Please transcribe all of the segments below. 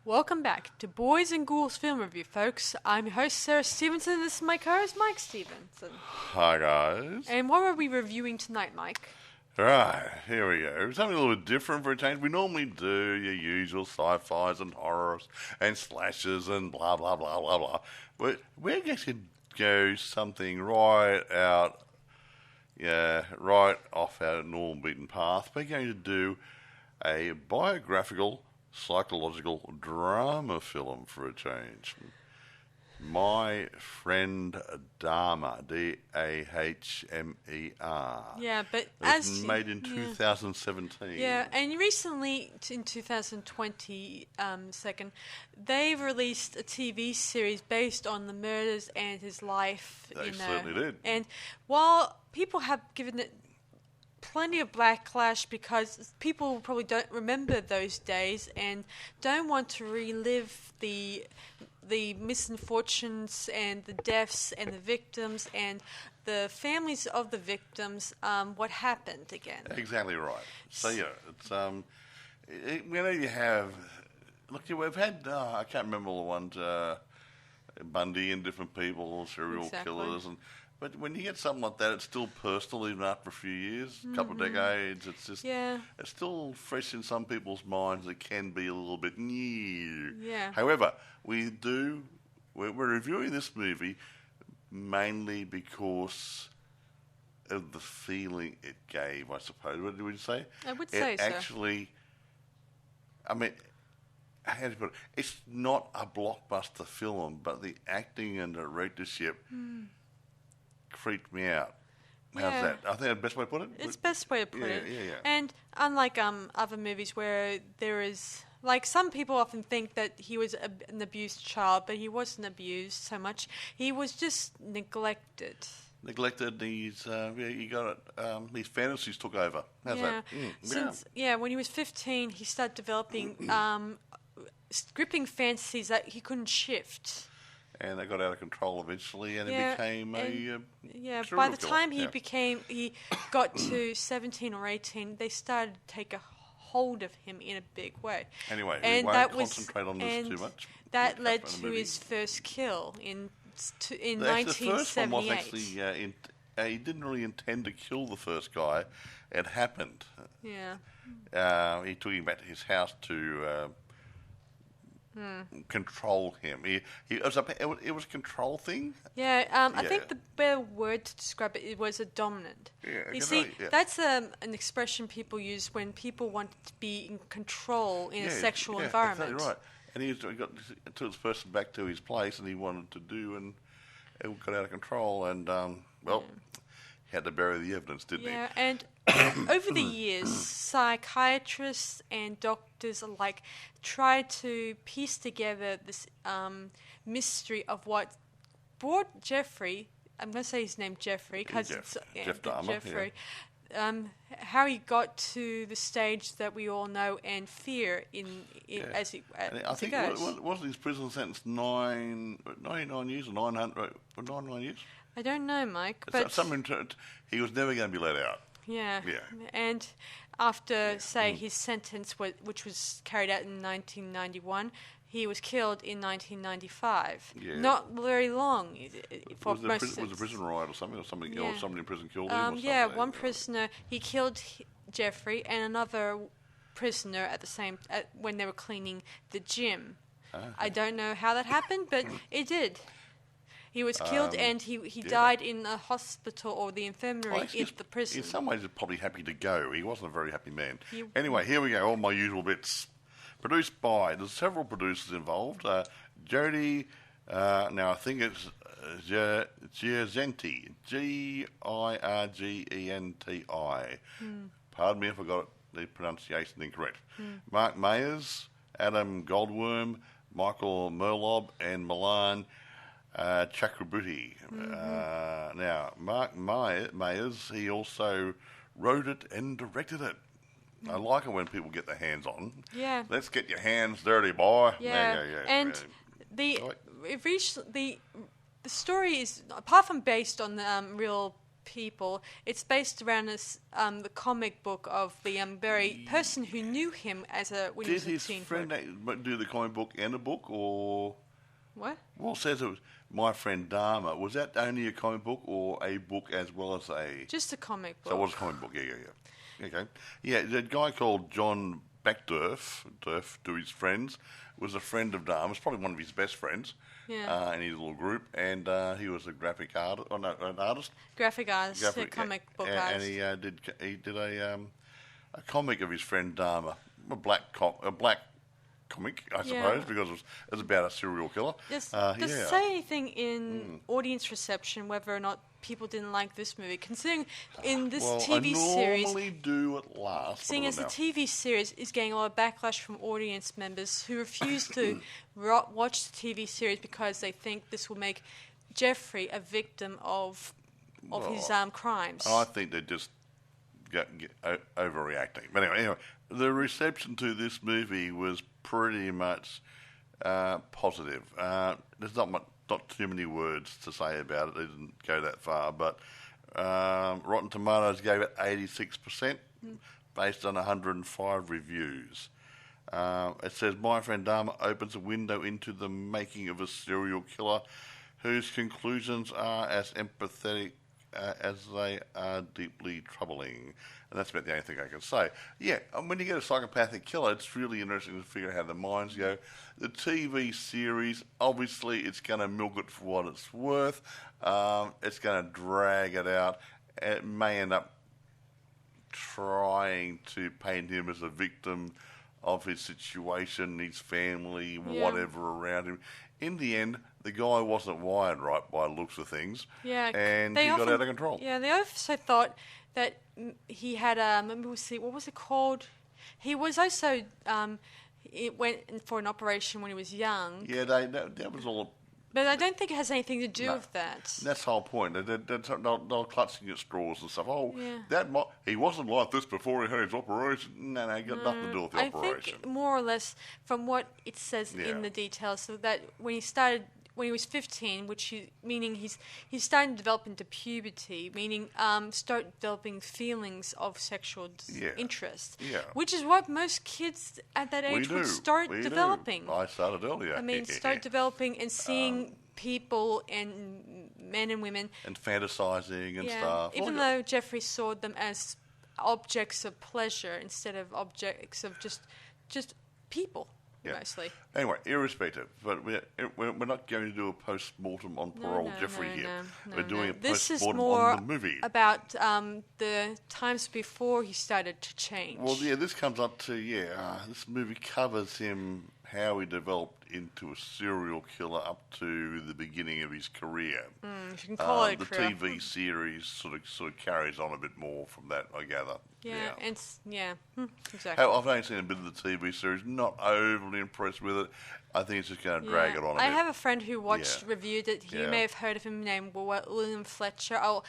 Welcome back to Boys and Ghouls Film Review, folks. I'm your host, Sarah Stephenson. This is my co-host, Mike Stephenson. Hi, guys. And what are we reviewing tonight, Mike? Right, here we go. Something a little bit different for a change. We normally do your usual sci-fis and horrors and slashes and blah, blah, blah, blah, blah. But we're going to go something right off our normal beaten path. We're going to do a biographical psychological drama film for a change. My Friend Dahmer, D-A-H-M-E-R. Yeah, but It was made in 2017. Yeah, and recently, in 2020, they released a TV series based on the murders and his life. They certainly did. And while people have given it plenty of backlash because people probably don't remember those days and don't want to relive the misfortunes and the deaths and the victims and the families of the victims, what happened again. Exactly right. So, yeah, it's, whenever you have, look, we've had, I can't remember all the ones, Bundy and different people, serial killers, but when you get something like that, it's still personal even after a few years, a couple of decades. It's just, it's still fresh in some people's minds. It can be a little bit new. Yeah. However, we're reviewing this movie mainly because of the feeling it gave, I suppose. What would you say? I would say so. Actually, I mean, how to put it? It's not a blockbuster film, but the acting and directorship freaked me out. How's that? I think that's the best way to put it? It's the best way to put it. Yeah. And unlike other movies where there is... Like, some people often think that he was an abused child, but he wasn't abused so much. He was just neglected. He got it. His fantasies took over. How's that? When he was 15, he started developing gripping fantasies that he couldn't shift. And they got out of control eventually, and it became by the time he got to 17 or 18, they started to take a hold of him in a big way. Anyway, and we won't concentrate on this too much. That led to his first kill in 1978. The first one was actually, he didn't really intend to kill the first guy. It happened. Yeah. He took him back to his house to control him. It was a control thing. Yeah, I think the better word to describe it was a dominant. Yeah, that's an expression people use when people want to be in control in a sexual environment. Exactly right. And he took this person back to his place, and he wanted to do, and it got out of control. And he had to bury the evidence, didn't he? Yeah, and over the years, psychiatrists and doctors alike tried to piece together this mystery of what brought Jeffrey, I'm going to say his name Jeffrey, because it's Jeff Dahmer, Jeffrey, how he got to the stage that we all know and fear as he goes. Wasn't his prison sentence 99 years or 99 years? I don't know, Mike, but he was never going to be let out. Yeah. And after, his sentence, which was carried out in 1991, he was killed in 1995. Yeah. Not very long for most of it. Was a prison riot or something, or somebody in prison killed him? One prisoner, he killed Jeffrey, and another prisoner at the same when they were cleaning the gym. I don't know how that happened, but it did. He was killed, and he died in the hospital or the infirmary in the prison. In some ways, he's probably happy to go. He wasn't a very happy man. Anyway, here we go, all my usual bits. Produced by, there's several producers involved. Jody, now I think it's Girgenti, Girgenti. Pardon me if I got the pronunciation incorrect. Mark Mayers, Adam Goldworm, Michael Merlob, and Milan Chakraborty. Now, Mark Mayers, he also wrote it and directed it. I like it when people get their hands on. Yeah. Let's get your hands dirty, boy. Yeah. And the story is, apart from based on real people. It's based around the comic book of the very person who knew him when he was a teen. Did his friend do the comic book and a book, or what? Well, it says it was My Friend Dahmer. Was that only a comic book or a book as well as a... Just a comic book. So it was a comic book, yeah. Okay. Yeah, the guy called John Backdurf, to his friends, was a friend of Dahmer's, probably one of his best friends in his little group, and he was a graphic artist, an artist? Graphic artist, comic book artist. And he did a comic of his friend Dahmer, a black comic, I suppose, because it was about a serial killer. Does it say anything in audience reception whether or not people didn't like this movie? Considering in this TV series... I normally do at last. Seeing as the TV series is getting a lot of backlash from audience members who refuse to watch the TV series because they think this will make Jeffrey a victim of his crimes. I think they're just overreacting. But anyway, the reception to this movie was pretty much positive. There's not too many words to say about it. They didn't go that far, but Rotten Tomatoes gave it 86% based on 105 reviews. It says, My Friend Dahmer opens a window into the making of a serial killer whose conclusions are as empathetic as they are deeply troubling. And that's about the only thing I can say. Yeah, when you get a psychopathic killer, it's really interesting to figure out how the minds go. The TV series, obviously, it's going to milk it for what it's worth. It's going to drag it out. It may end up trying to paint him as a victim of his situation, his family, whatever around him. In the end, the guy wasn't wired right by the looks of things, and he got out of control. Yeah, they also thought that he had what was it called? He was also it went for an operation when he was young. Yeah, that was all. But I don't think it has anything to do with that. That's the whole point. They're clutching at straws and stuff. He wasn't like this before he had his operation. No, it got nothing to do with the operation. I think more or less from what it says in the details, so that when he was 15, meaning he's starting to develop into puberty, meaning start developing feelings of sexual interest, which is what most kids at that age would start developing. I started earlier. I mean, start developing and seeing people and men and women. And fantasizing and stuff. Even though Jeffrey saw them as objects of pleasure instead of objects of just people. Mostly. Anyway, irrespective, but we're not going to do a post-mortem on poor old Jeffrey here. We're doing a post-mortem on the movie. About the times before he started to change. Well, this comes up to, this movie covers him, how he developed into a serial killer up to the beginning of his career. You can call it a career. The TV series sort of carries on a bit more from that, I gather. Exactly. I've only seen a bit of the TV series, not overly impressed with it. I think it's just going to drag it on a bit. I have a friend who reviewed it. You may have heard of him, named William Fletcher. I'll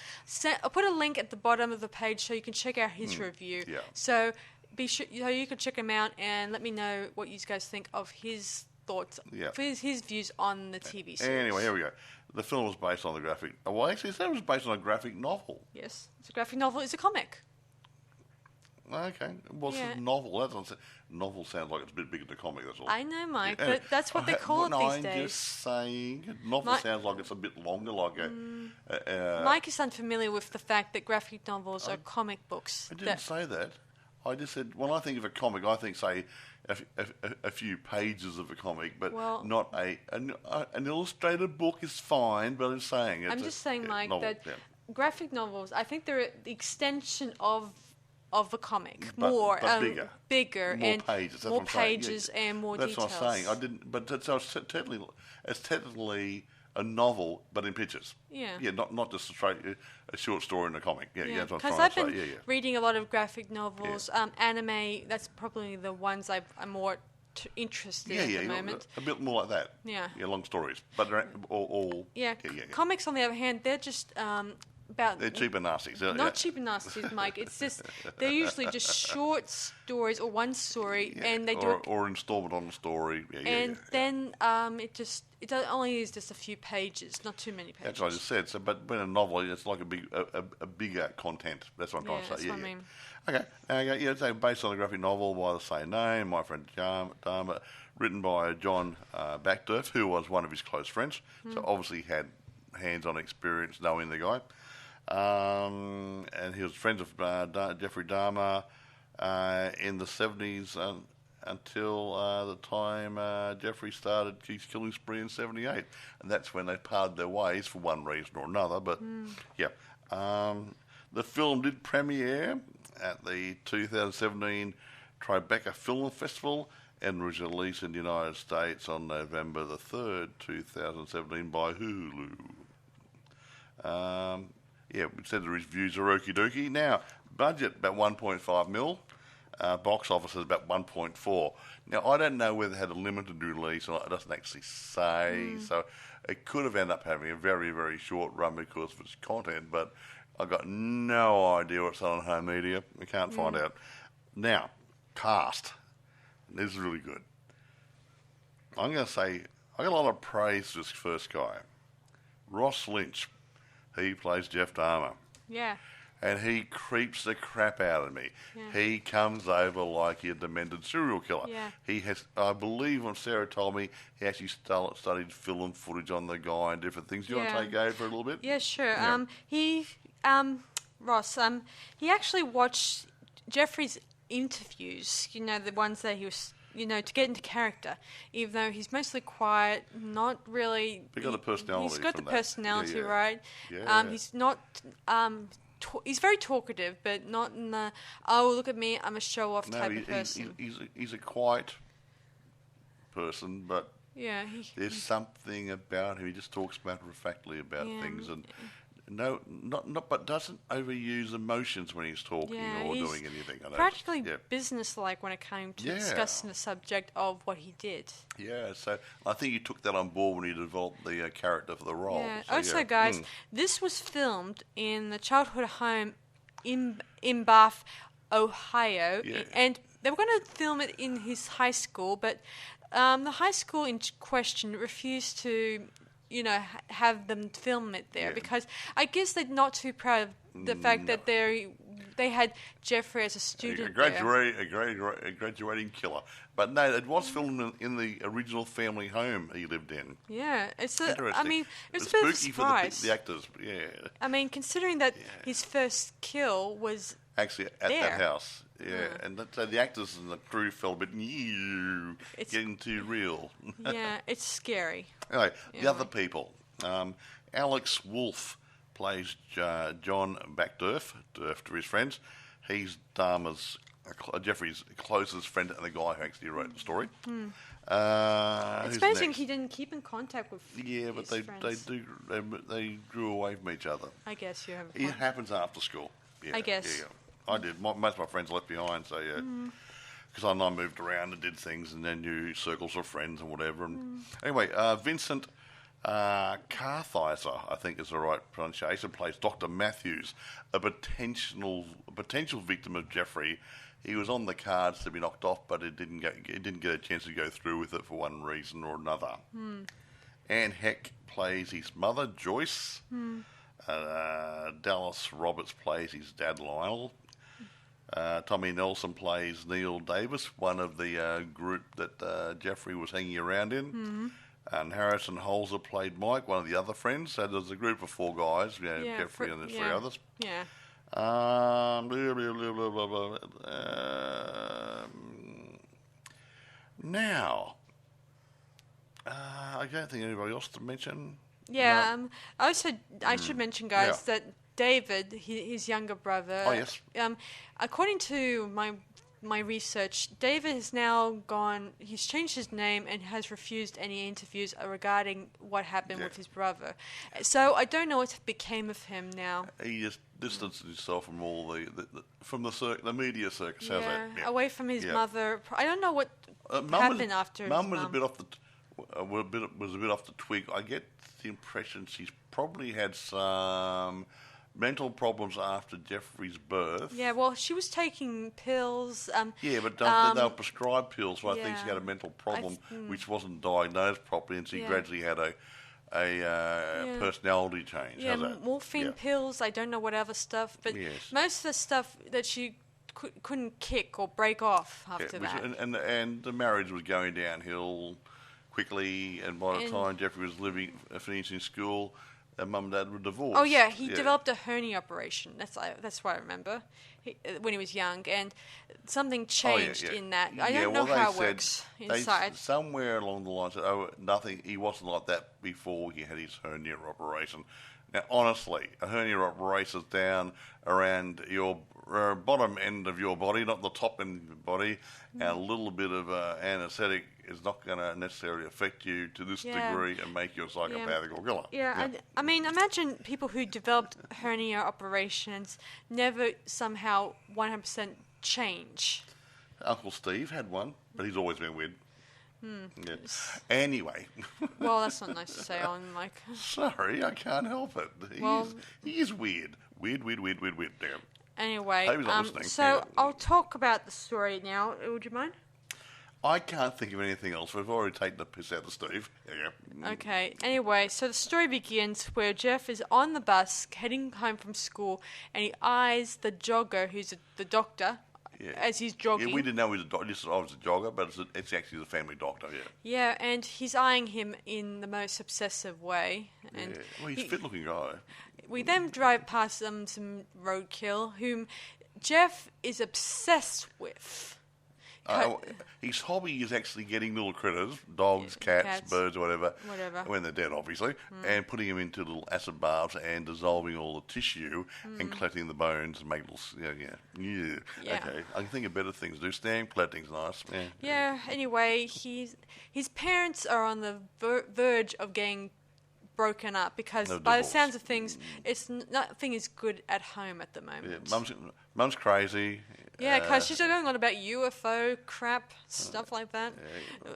put a link at the bottom of the page so you can check out his review. Yeah. So be sure you can check him out and let me know what you guys think of his thoughts, his views on the TV series. Anyway, here we go. The film was based on the graphic... Well, actually, it was based on a graphic novel. Yes, it's a graphic novel. It's a comic. Okay. Well, it's a novel. Novel sounds like it's a bit bigger than comic, that's all. I know, Mike, but that's what they call it these days. I'm just saying. Novel sounds like it's a bit longer, like Mike is unfamiliar with the fact that graphic novels are comic books. I didn't say that. I just said, when I think of a comic, I think, say, a few pages of a comic, but not an illustrated book is fine, but I'm saying... I'm just saying, Mike, that graphic novels, I think they're the extension of the comic, but bigger, more and pages. That's more pages and more details. That's what I'm saying. I didn't, but it's technically a novel, but in pictures. Yeah, not just a short story in a comic. That's what I'm trying to say. Because I've been reading a lot of graphic novels, anime. That's probably the ones I'm more interested in at the moment. A bit more like that. Yeah, long stories, but all. Comics, on the other hand, they're just about... They're cheap and nasties. Not cheap and nasties, Mike. It's just, they're usually just short stories or one story, and they do... Or installment on the story. Then it only is just a few pages, not too many pages. That's what I just said. So, but when a novel, it's like a bigger content. That's what I'm trying to say. That's what I mean. Okay. It's based on a graphic novel by the same name, My Friend Dahmer, written by John Backdorf, who was one of his close friends. So obviously he had hands-on experience knowing the guy. And he was friends with Jeffery Dahmer in the 70s until the time Jeffrey started his killing spree in 78. And that's when they parted their ways for one reason or another. But, the film did premiere at the 2017 Tribeca Film Festival and was released in the United States on November the 3rd, 2017 by Hulu. It said the reviews are okie dokie. Now, budget about 1.5 mil. Box office is about 1.4. Now, I don't know whether it had a limited release or not. It doesn't actually say. So it could have ended up having a very, very short run because of its content, but I've got no idea what's on home media. We can't find out. Now, cast. This is really good. I'm going to say I got a lot of praise for this first guy. Ross Lynch. He plays Jeff Dahmer. Yeah. And he creeps the crap out of me. Yeah. He comes over like a demented serial killer. Yeah. He has, I believe when Sarah told me, he actually studied film footage on the guy and different things. Do you want to take over for a little bit? Yeah, sure. Ross, he actually watched Jeffrey's interviews, the ones that he was... to get into character, even though he's mostly quiet, not really... He's got the personality. He's got the personality, yeah. right? Yeah. He's not... he's very talkative, but not in the, oh, look at me, I'm a show-off type of person. He's a quiet person, but there's something about him. He just talks matter-of-factly about things, and but doesn't overuse emotions when he's talking or doing anything. Practically business-like when it came to discussing the subject of what he did. Yeah, so I think you took that on board when you developed the character for the role. Yeah. Also, guys, this was filmed in the childhood home in Bath, Ohio, and they were going to film it in his high school, but the high school in question refused to... have them film it there because I guess they're not too proud of the fact that they had Jeffrey as a student a graduating killer. But no, it was filmed in the original family home he lived in. Yeah, it's a bit of a surprise. For the actors, I mean, considering that his first kill was actually at that house. And so the actors and the crew felt a bit getting too real. Yeah, it's scary. Anyway, the other people. Alex Wolff plays John Backdorf to his friends. He's Jeffrey's closest friend and the guy who actually wrote the story. It's amazing he didn't keep in contact with but they grew away from each other. I guess you have a point. It happens after school. I guess. Yeah. I did. Most of my friends left behind, so because I moved around and did things, and then new circles of friends and whatever. And anyway, Vincent Kartheiser, I think is the right pronunciation, plays Dr. Matthews, a potential victim of Jeffrey. He was on the cards to be knocked off, but it didn't get a chance to go through with it for one reason or another. Anne Heck plays his mother, Joyce. Dallas Roberts plays his dad, Lionel. Tommy Nelson plays Neil Davis, one of the group that Jeffrey was hanging around in. And Harrison Holzer played Mike, one of the other friends. So there's a group of four guys, Jeffrey and there's three others. Yeah. Now, I don't think anybody else to mention. Yeah, no. I should mention, guys, that David, his younger brother. Oh yes. According to my research, David has now gone. He's changed his name and has refused any interviews regarding what happened with his brother. So I don't know what became of him now. He just distanced himself from all the media circus. How's that? Yeah. Away from his mother. I don't know what happened after his mum. Was a bit off the twig. I get the impression she's probably had some mental problems after Jeffrey's birth. Yeah, well, she was taking pills. Yeah, but they were prescribed pills, so I think she had a mental problem which wasn't diagnosed properly, and she gradually had a personality change. Yeah, morphine pills, I don't know what other stuff, but most of the stuff that she couldn't kick or break off after that. And the marriage was going downhill quickly, and by the time Jeffrey was finishing school, their mum and dad were divorced. Oh yeah, he developed a hernia operation. That's what I remember. When he was young, and something changed in that. I don't know how it works inside. Somewhere along the line said, nothing. He wasn't like that before he had his hernia operation. Now, honestly, a hernia operation is down around your bottom end of your body, not the top end of your body, and a little bit of anaesthetic is not going to necessarily affect you to this degree and make you a psychopathic or killer. Yeah. I mean, imagine people who developed hernia operations never somehow 100% change. Uncle Steve had one, but he's always been weird. Yeah. Anyway. Well, that's not nice to say on Mike. Sorry, I can't help it. He is weird. Weird, damn. Anyway, so I'll talk about the story now. Would you mind? I can't think of anything else. We've already taken the piss out of Steve. Yeah. Okay. Anyway, so the story begins where Jeff is on the bus heading home from school, and he eyes the jogger, who's the doctor, as he's jogging. Yeah, we didn't know he was a doctor. Just I was a jogger, but it's actually the family doctor. Yeah. Yeah, and he's eyeing him in the most obsessive way. And well, he's a fit-looking guy. We then drive past some roadkill, whom Jeff is obsessed with. His hobby is actually getting little critters, dogs, cats, birds, whatever, when they're dead, obviously, and putting them into little acid baths and dissolving all the tissue and collecting the bones and making little, Okay, I can think of better things to do. Stamp collecting's nice. Yeah. Anyway, his parents are on the verge of getting broken up because by the sounds of things, nothing is good at home at the moment. Yeah, Mum's crazy. Yeah, because she's going on about UFO crap, stuff like that.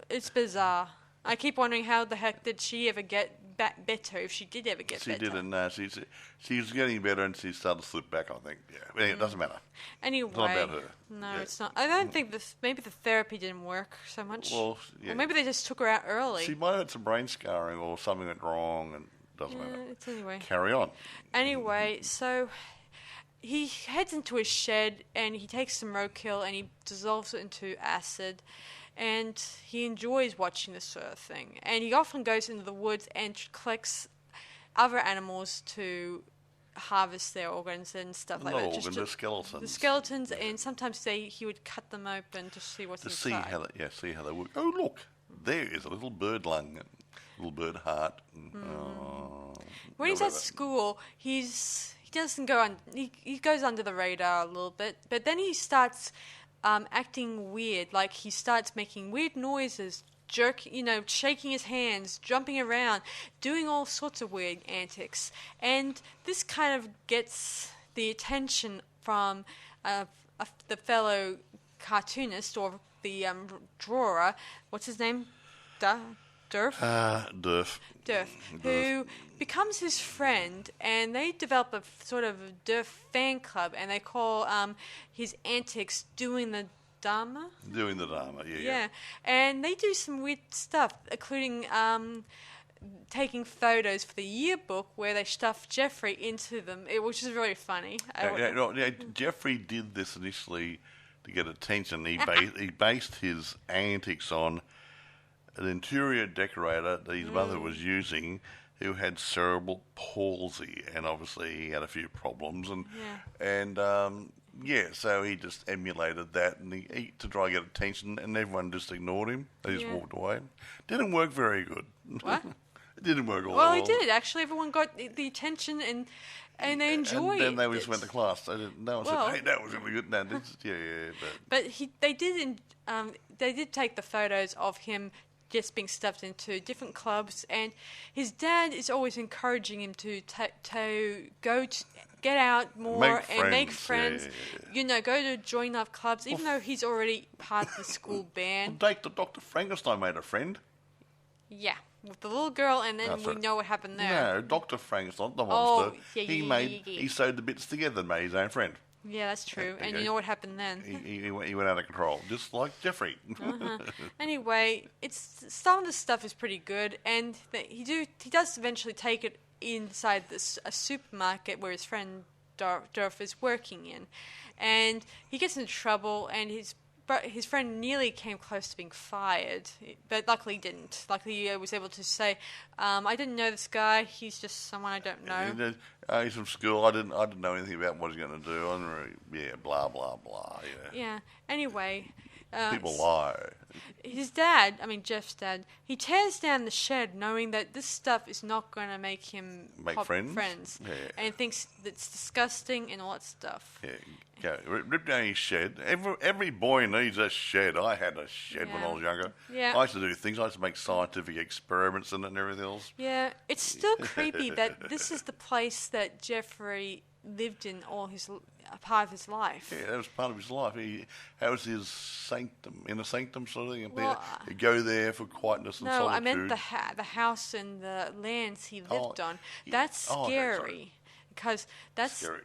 It's bizarre. I keep wondering how the heck did she ever get back better, if she did ever get better. She didn't. She's getting better, and she started to slip back, I think. Yeah, it doesn't matter. Anyway. It's not about her. No, it's not. I don't think maybe the therapy didn't work so much. Well, or maybe they just took her out early. She might have had some brain scarring or something went wrong, and doesn't matter. Anyway. Carry on. Anyway, so he heads into his shed and he takes some roadkill and he dissolves it into acid, and he enjoys watching this sort of thing. And he often goes into the woods and collects other animals to harvest their organs and stuff like that. The skeletons. The skeletons, and sometimes he would cut them open to see what's inside. See how they work. Oh, look, there is a little bird lung, a little bird heart. When he's at school, he doesn't go on. He goes under the radar a little bit, but then he starts acting weird. Like he starts making weird noises, shaking his hands, jumping around, doing all sorts of weird antics. And this kind of gets the attention from the fellow cartoonist or the drawer. What's his name? Durf, who becomes his friend, and they develop a sort of Durf fan club, and they call his antics Doing the Dahmer. Doing the Dahmer, yeah. And they do some weird stuff, including taking photos for the yearbook where they stuff Jeffrey into them, which is really funny. Jeffrey did this initially to get attention. He based his antics on an interior decorator that his mother was using, who had cerebral palsy, and obviously he had a few problems, so he just emulated that, and he to try to get attention, and everyone just ignored him. They just walked away. Didn't work very good. What? It didn't work all well. Well, it did actually. Everyone got the attention, and they enjoyed it. And then they just went to class. Said, "Hey, that was really good." No, but they did take the photos of him just being stuffed into different clubs, and his dad is always encouraging him to get out more and make friends. Go to join up clubs, even though he's already part of the school band. Dr. Frankenstein made a friend. Yeah. with the little girl, and then we know what happened there. No, Dr. Frankenstein, the monster. Yeah, He sewed the bits together and made his own friend. Yeah, that's true. And you know what happened then? He went out of control, just like Jeffrey. Anyway, some of the stuff is pretty good, and he does eventually take it inside a supermarket where his friend Dorf is working in, and he gets into trouble, and his friend nearly came close to being fired, but luckily he didn't. Luckily he was able to say, I didn't know this guy, he's just someone I don't know. He's from school, I didn't know anything about what he's going to do, blah, blah, blah, Yeah, anyway. People lie. His dad, Jeff's dad, he tears down the shed knowing that this stuff is not going to make him make friends. Yeah. And thinks it's disgusting and all that stuff. Yeah, rip down his shed. Every boy needs a shed. I had a shed when I was younger. Yeah. I used to do things. I used to make scientific experiments in it and everything else. Yeah, it's still creepy that this is the place that Jeffrey lived in part of his life. Yeah, that was part of his life. That was his sanctum, inner sanctum sort of thing. Well, He'd go there for quietness and solitude. No, I meant the house and the lands he lived on. That's scary, because that's scary.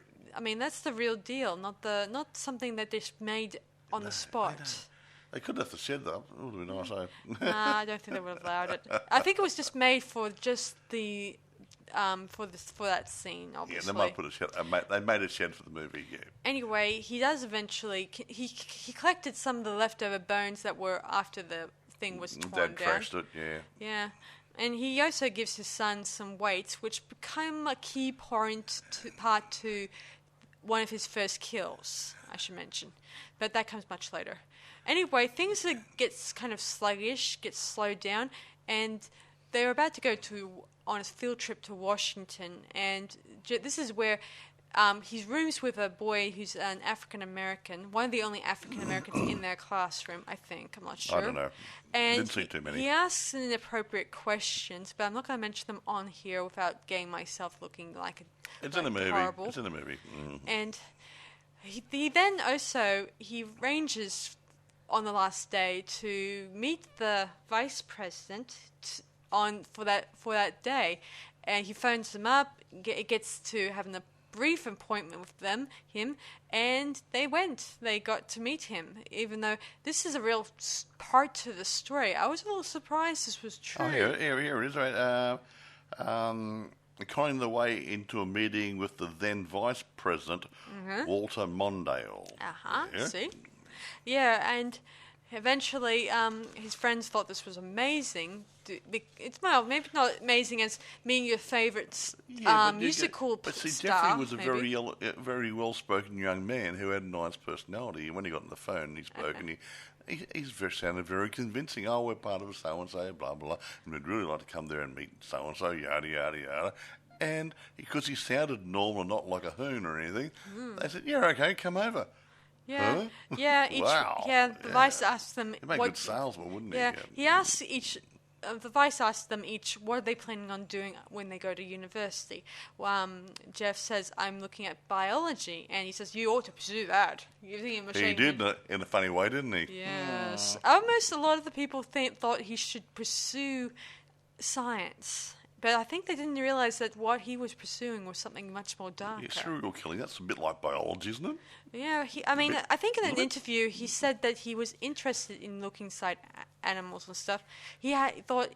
That's the real deal, not something that they made on the spot. They could have left the shed up. It would have been nice. Nah, I don't think they would have allowed it. I think it was just made for just the for that scene, obviously. Yeah, they might put a shed. They made a shed for the movie. Yeah. Anyway, he does eventually. He collected some of the leftover bones that were after the thing was torn down. Dad trashed it. Yeah. Yeah, and he also gives his son some weights, which become a key part to one of his first kills, I should mention, but that comes much later. Anyway, things gets kind of sluggish, gets slowed down, and they're about to go on a field trip to Washington, and this is where he rooms with a boy who's an African American, one of the only African Americans in their classroom, I think. I'm not sure. I don't know. And didn't see too many. He asks inappropriate questions, but I'm not going to mention them on here without getting myself looking like it's in a movie. Horrible. It's in a movie. And he then also ranges on the last day to meet the vice president for that day, and he phones him up, gets to having a brief appointment with him, and they got to meet him, even though this is a real part to the story. I was a little surprised this was true. Oh, here it is, right. According the way into a meeting with the then vice president, Walter Mondale. Yeah. See? Yeah, and eventually, his friends thought this was amazing. It's maybe not amazing as meeting your favourite musical But see, star. Jeffrey was a very well-spoken young man who had a nice personality. And when he got on the phone, he spoke, and he sounded very convincing. Oh, we're part of so-and-so, blah, blah, and we'd really like to come there and meet so-and-so, yada, yada, yada. And because he sounded normal, not like a hoon or anything, they said, yeah, okay, come over. Yeah, huh? yeah. The vice asked them. He'd make a good salesman, wouldn't he? Yeah, he asked each. The vice asked them each, what are they planning on doing when they go to university? Jeff says, I'm looking at biology, and he says, you ought to pursue that. He did in a funny way, didn't he? Yes. Almost a lot of the people thought he should pursue science. But I think they didn't realise that what he was pursuing was something much more darker. Yeah, serial killing, that's a bit like biology, isn't it? Yeah, I think in an interview he said that he was interested in looking inside animals and stuff. He thought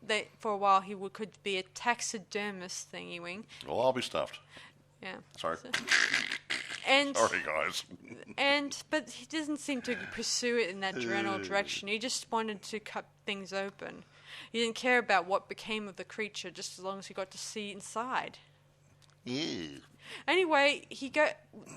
that for a while he could be a taxidermist thingy-wing. Well, I'll be stuffed. Yeah. Sorry. Sorry, guys. But he doesn't seem to pursue it in that general direction. He just wanted to cut things open. He didn't care about what became of the creature, just as long as he got to see inside. Yeah. Anyway,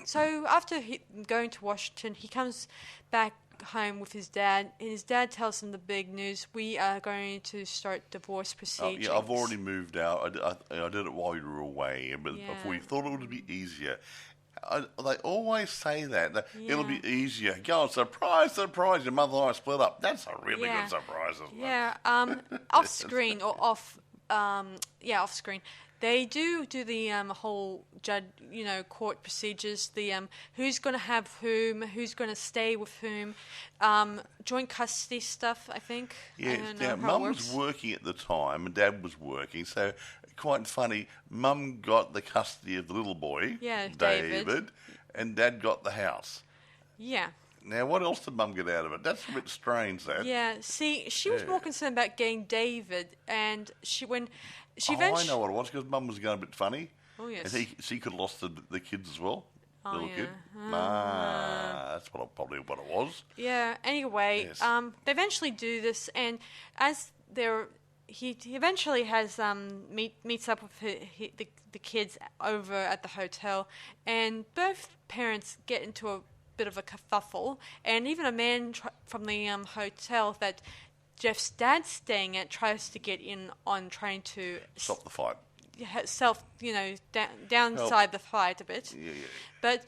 so after going to Washington, he comes back home with his dad, and his dad tells him the big news: we are going to start divorce proceedings. Yeah, I've already moved out. I did it while you were away, but we thought it would be easier. They always say that. It'll be easier. Go on, surprise, your mother and I split up. That's a really good surprise, isn't it? Yeah, off screen or off screen, They do the whole judge, court procedures. The who's going to have whom, who's going to stay with whom, joint custody stuff. I think. Yeah. I don't know Now, how it Mum was works. working at the time, and Dad was working, so quite funny. Mum got the custody of the little boy, Yeah, David, David. and Dad got the house. Yeah. Now, what else did Mum get out of it? That's a bit strange, that. Yeah. See, she was more concerned about getting David, and she I eventually. know what it was, because Mum was going a bit funny. Oh yes. And she could have lost the kids as well. Oh, Little yeah. kid. That's probably what it was. Yeah. Anyway, Yes. they eventually do this, and as he eventually has meets up with the kids over at the hotel, and both parents get into a bit of a kerfuffle, and even a man from the hotel that Jeff's dad's staying at tries to get in on trying to Stop the fight. downside the fight a bit. Yeah. But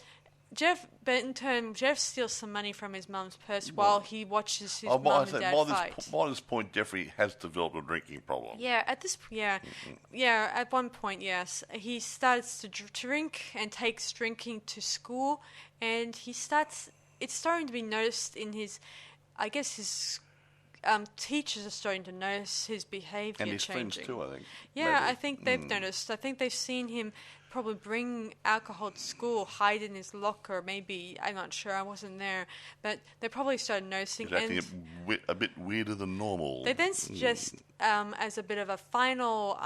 in turn, Jeff steals some money from his mum's purse while he watches his mum and dad fight. By this point, Jeffrey has developed a drinking problem. Yeah, at one point, yes. He starts to drink and takes drinking to school, and it's starting to be noticed in his teachers are starting to notice his behaviour And his changing. friends too, I think. Yeah, Maybe. I think they've noticed. I think they've seen him probably bring alcohol to school, hide in his locker, maybe. I'm not sure, I wasn't there. But they probably started noticing. He's acting a bit weirder than normal. They then suggest, as a bit of a final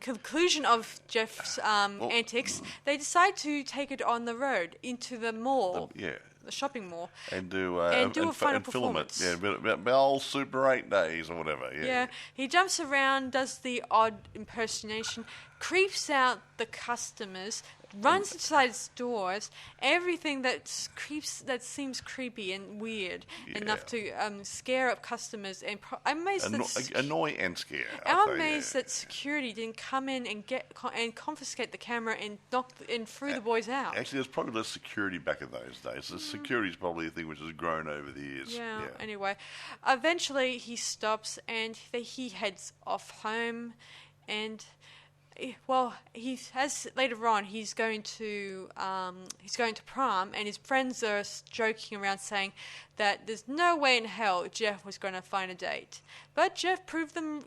conclusion of Jeff's antics, they decide to take it on the road into the mall, the shopping mall, and do a final film it. performance. Yeah, about old Super 8 days or whatever. Yeah, he jumps around, does the odd impersonation, creeps out the customers, runs inside stores, everything that seems creepy and weird enough to scare up customers. And I'm amazed annoy and scare. I'm amazed that security didn't come in and and confiscate the camera and threw the boys out. Actually, there's probably less security back in those days. The security is probably a thing which has grown over the years. Yeah. Anyway, eventually he stops and he heads off home, and he has later on. He's going to prom, and his friends are joking around saying that there's no way in hell Jeff was going to find a date. But Jeff proved them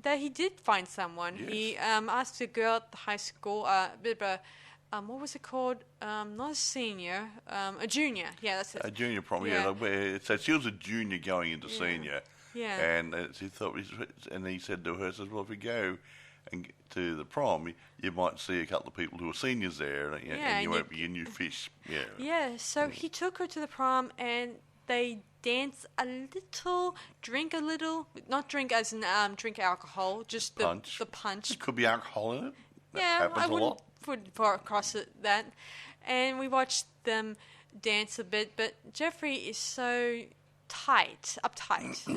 that he did find someone. Yes. He asked a girl at the high school, a bit of a what was it called? Not a senior, a junior. Yeah, that's it. A junior prom. Yeah. So she was a junior going into senior. Yeah. And he said to her, "Well, if we go and to the prom, you might see a couple of people who are seniors there, and you won't be a new fish." Yeah. Yeah, so he took her to the prom, and they dance a little, drink a little, not drink as in drink alcohol, just the punch. There could be alcohol in it. That happens I a wouldn't lot. put far across that. And we watched them dance a bit, but Jeffrey is so uptight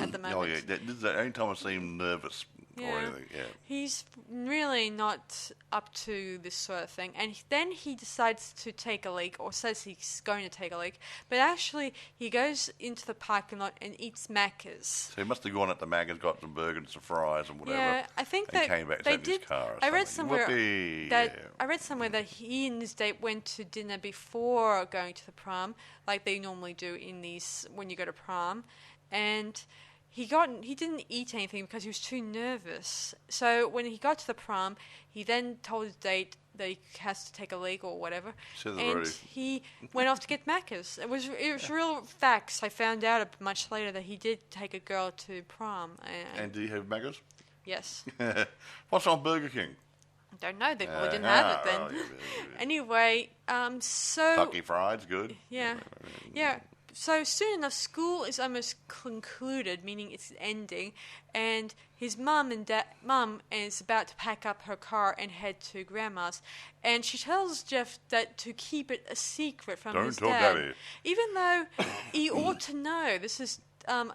at the moment. Oh, yeah. This is the only time I see him nervous or anything. Yeah. He's really not up to this sort of thing. And then he decides to take a leak, or says he's going to take a leak. But actually, he goes into the parking lot and eats Macca's. So he must have gone at the Macca's, got some burgers and some fries and whatever. Yeah, I think and that came back they in his did. car or I read something. somewhere that he and his date went to dinner before going to the prom, like they normally do when you go to prom, and he didn't eat anything because he was too nervous. So when he got to the prom, he then told his date that he has to take a leak or whatever, and he went off to get Macca's. It was real facts. I found out much later that he did take a girl to prom. And did he have Macca's? Yes. What's on Burger King? Don't know. They probably didn't have it then. Yeah. Anyway, so Kentucky Fried's good. Yeah. So soon enough, school is almost concluded, meaning it's ending, and his mum is about to pack up her car and head to Grandma's, and she tells Jeff that to keep it a secret from his dad. Don't tell Daddy. Even though he ought to know. This is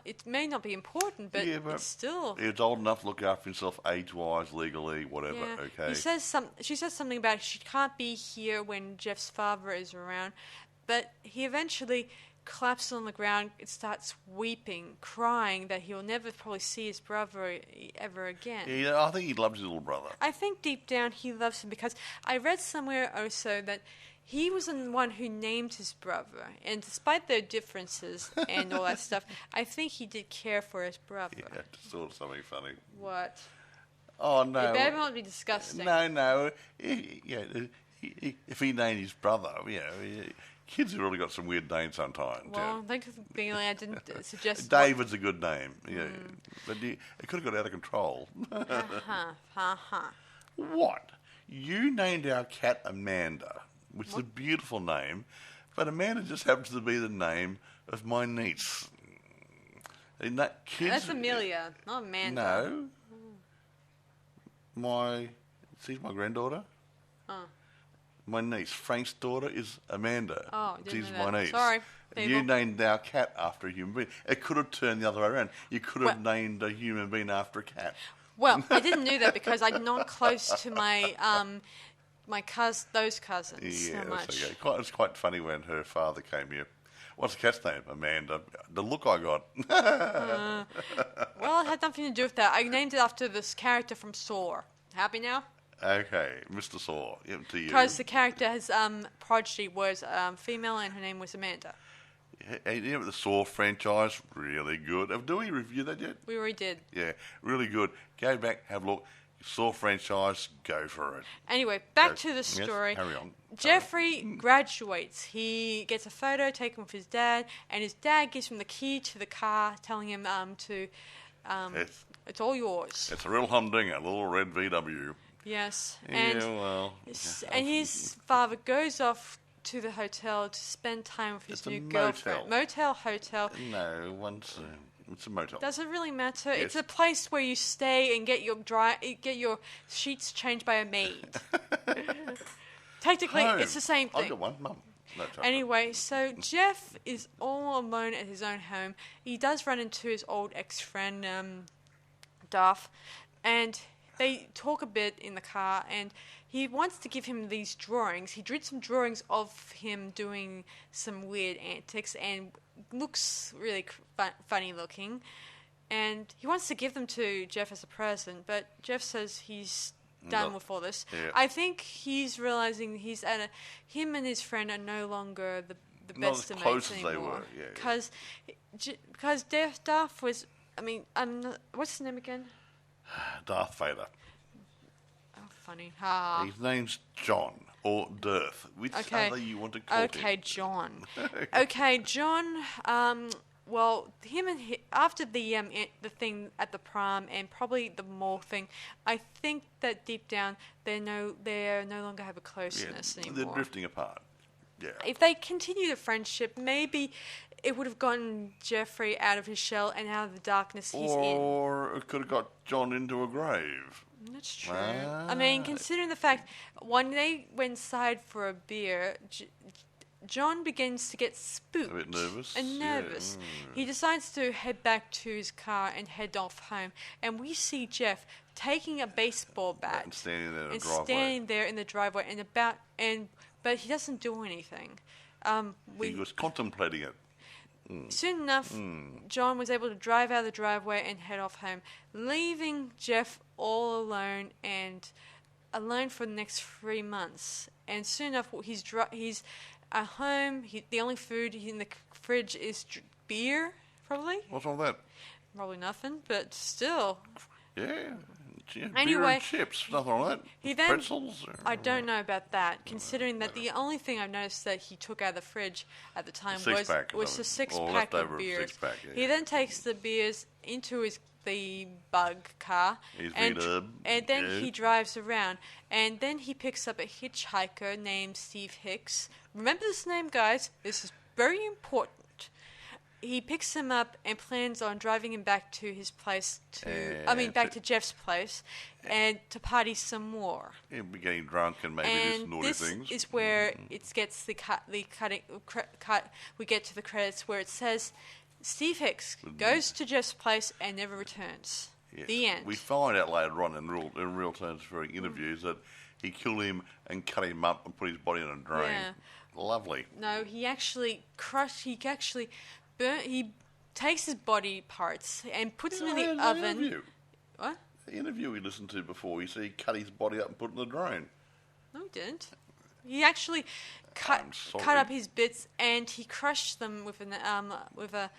it may not be important, but it's still. He's old enough to look after himself, age-wise, legally, whatever. Yeah. Okay. She says something about she can't be here when Jeff's father is around, but he eventually collapses on the ground. It starts weeping, crying that he'll never probably see his brother ever again. Yeah, I think he loves his little brother. I think deep down he loves him because I read somewhere also that he was the one who named his brother, and despite their differences and all that stuff, I think he did care for his brother. Yeah, just thought of something funny. What? Oh, no. It better not be disgusting. No. If he named his brother, kids have really got some weird names sometimes. Well, thank you for being like I didn't suggest... David's a good name, but it could have got out of control. What? You named our cat Amanda, which is a beautiful name, but Amanda just happens to be the name of my niece. That's Amelia, not Amanda. No. She's my granddaughter. Oh. My niece, Frank's daughter, is Amanda. Oh, she's know that. my niece. Sorry. You named our cat after a human being. It could have turned the other way around. You could have named a human being after a cat. Well, I didn't know that because I'm not close to my those cousins Yeah, so much. Okay. It's quite funny when her father came here. What's the cat's name? Amanda. The look I got. Well, it had nothing to do with that. I named it after this character from Saw. Happy now? Okay, Mr. Saw. Yep, to you. Because the character, his prodigy was female and her name was Amanda. Yeah, the Saw franchise, really good. Do we review that yet? We already did. Yeah, really good. Go back, have a look. Saw franchise, go for it. Anyway, back to the story. Yes, carry on. Jeffrey graduates. He gets a photo taken with his dad, and his dad gives him the key to the car, telling him it's all yours. It's a real humdinger, a little red VW. Yes. And, and his father goes off to the hotel to spend time with his new girlfriend. Motel, hotel. No, it's a motel. Does it really matter? Yes. It's a place where you stay and get your sheets changed by a maid. Technically, it's the same thing. I've got one, Mum. No, anyway, so Jeff is all alone at his own home. He does run into his old ex-friend, Duff, and they talk a bit in the car, and he wants to give him these drawings. He drew some drawings of him doing some weird antics and looks really funny looking. And he wants to give them to Jeff as a present, but Jeff says he's done with all this. Yeah. I think he's realizing him and his friend are no longer the best of mates anymore. They were, Because Duff was, what's his name again? Darth Vader. Oh, funny. Ha. His name's John, or Dirth. Which other you want to call him? Okay, John. Okay, John. Well, after the thing at the prom and probably the mall thing, I think that deep down they no longer have a closeness anymore. They're drifting apart. Yeah. If they continue the friendship, maybe it would have gotten Jeffrey out of his shell and out of the darkness he's in. Or it could have got John into a grave. That's true. Considering the fact when they went inside for a beer, John begins to get spooked. A bit nervous. Yeah. He decides to head back to his car and head off home. And we see Jeff taking a baseball bat and standing there in the driveway but he doesn't do anything. He was contemplating it. Soon enough, John was able to drive out of the driveway and head off home, leaving Jeff all alone for the next 3 months. And soon enough, he's at home. The only food in the fridge is beer, probably. What's all that? Probably nothing, but still. Yeah. Anyway, beer and chips, nothing like that. Pretzels. I don't know about that, considering that the only thing I've noticed that he took out of the fridge at the time was a six-pack of beers. He then takes the beers into the bug car, and then he drives around, and then he picks up a hitchhiker named Steve Hicks. Remember this name, guys. This is very important. He picks him up and plans on driving him back to his place back to Jeff's place, and to party some more. He'll be getting drunk and maybe do naughty things. This is where it gets the cutting. We get to the credits where it says Steve Hicks goes to Jeff's place and never returns. Yes. The end. We find out later on in real terms during interviews that he killed him and cut him up and put his body in a drain. Yeah. Lovely. No, he actually burnt. He takes his body parts and puts them in the oven. Interview. What? The interview we listened to before, he said he cut his body up and put it in the drain. No, he didn't. He actually cut up his bits and he crushed them with a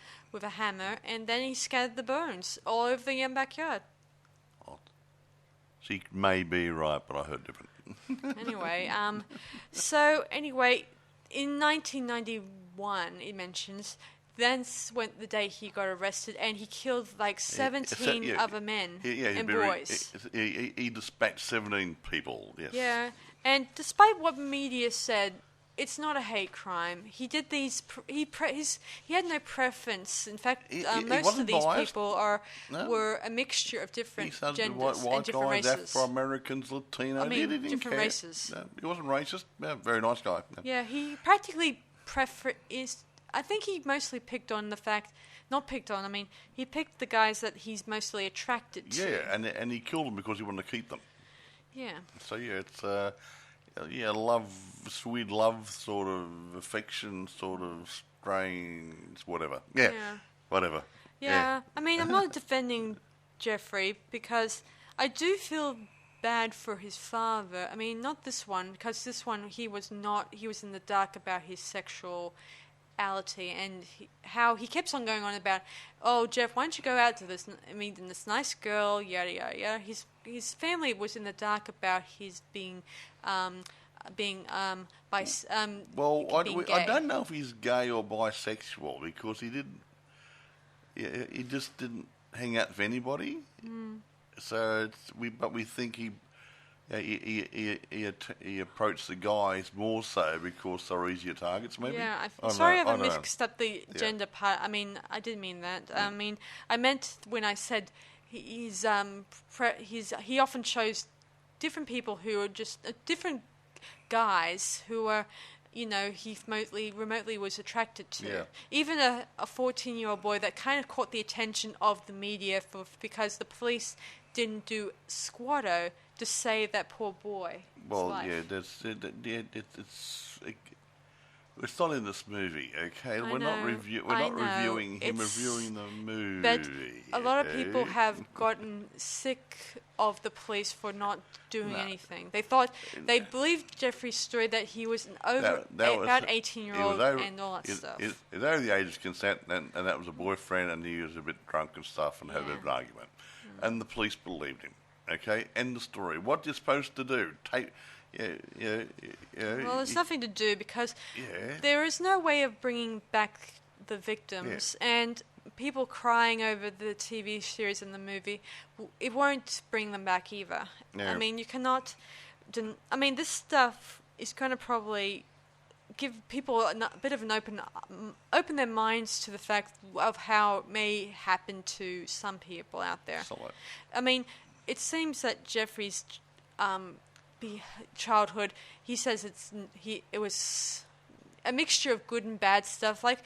hammer, and then he scattered the bones all over the backyard. She may be right, but I heard different. Anyway, in 1991, it mentions that's when the day he got arrested, and he killed like 17 other men and boys. He dispatched 17 people. Yes. Yeah, and despite what media said, it's not a hate crime. He did these. He had no preference. In fact, most of these biased. People were a mixture of different genders white and different guys, races. Afro-Americans, Latino. I mean, he didn't different care. races. No, he wasn't racist. Yeah, very nice guy. Yeah, he practically I think he mostly picked on the fact. Not picked on. I mean, he picked the guys that he's mostly attracted to. Yeah, and he killed them because he wanted to keep them. Yeah. So yeah, it's sweet love, sort of affection, sort of strange, whatever. Yeah. Whatever. Yeah. I mean, I'm not defending Jeffrey because I do feel bad for his father. I mean, not this one, because this one he was in the dark about his sexuality and how he keeps on going on about, oh, Jeff, why don't you go out to this nice girl, yada yada yada. His family was in the dark about his being gay. I don't know if he's gay or bisexual because he just didn't hang out with anybody. So we think he approached the guys more so because they're easier targets, maybe. Yeah, sorry if I mixed up the gender part. I mean, I didn't mean that. I mean, I meant when I said he often chose different people who are just different guys who are, he remotely was attracted to. Yeah. Even a 14-year-old boy that kind of caught the attention of the media because the police didn't do squatto to save that poor boy. Well, life. yeah, it's not in this movie, okay? We're not reviewing him, reviewing the movie. But a lot of people have gotten sick of the police for not doing anything. They believed Jeffrey's story that he was about 18-year-old and all that stuff. He was over the age of consent, and that was a boyfriend, and he was a bit drunk and stuff and had a bit of an argument. And the police believed him, okay? End the story. What you're supposed to do? Well, there's nothing to do because there is no way of bringing back the victims, and people crying over the TV series and the movie, it won't bring them back either. Yeah. I mean, you cannot. This stuff is going to probably give people a bit of an open their minds to the fact of how it may happen to some people out there. Somewhat. I mean, it seems that Jeffrey's childhood, he says it was a mixture of good and bad stuff. Like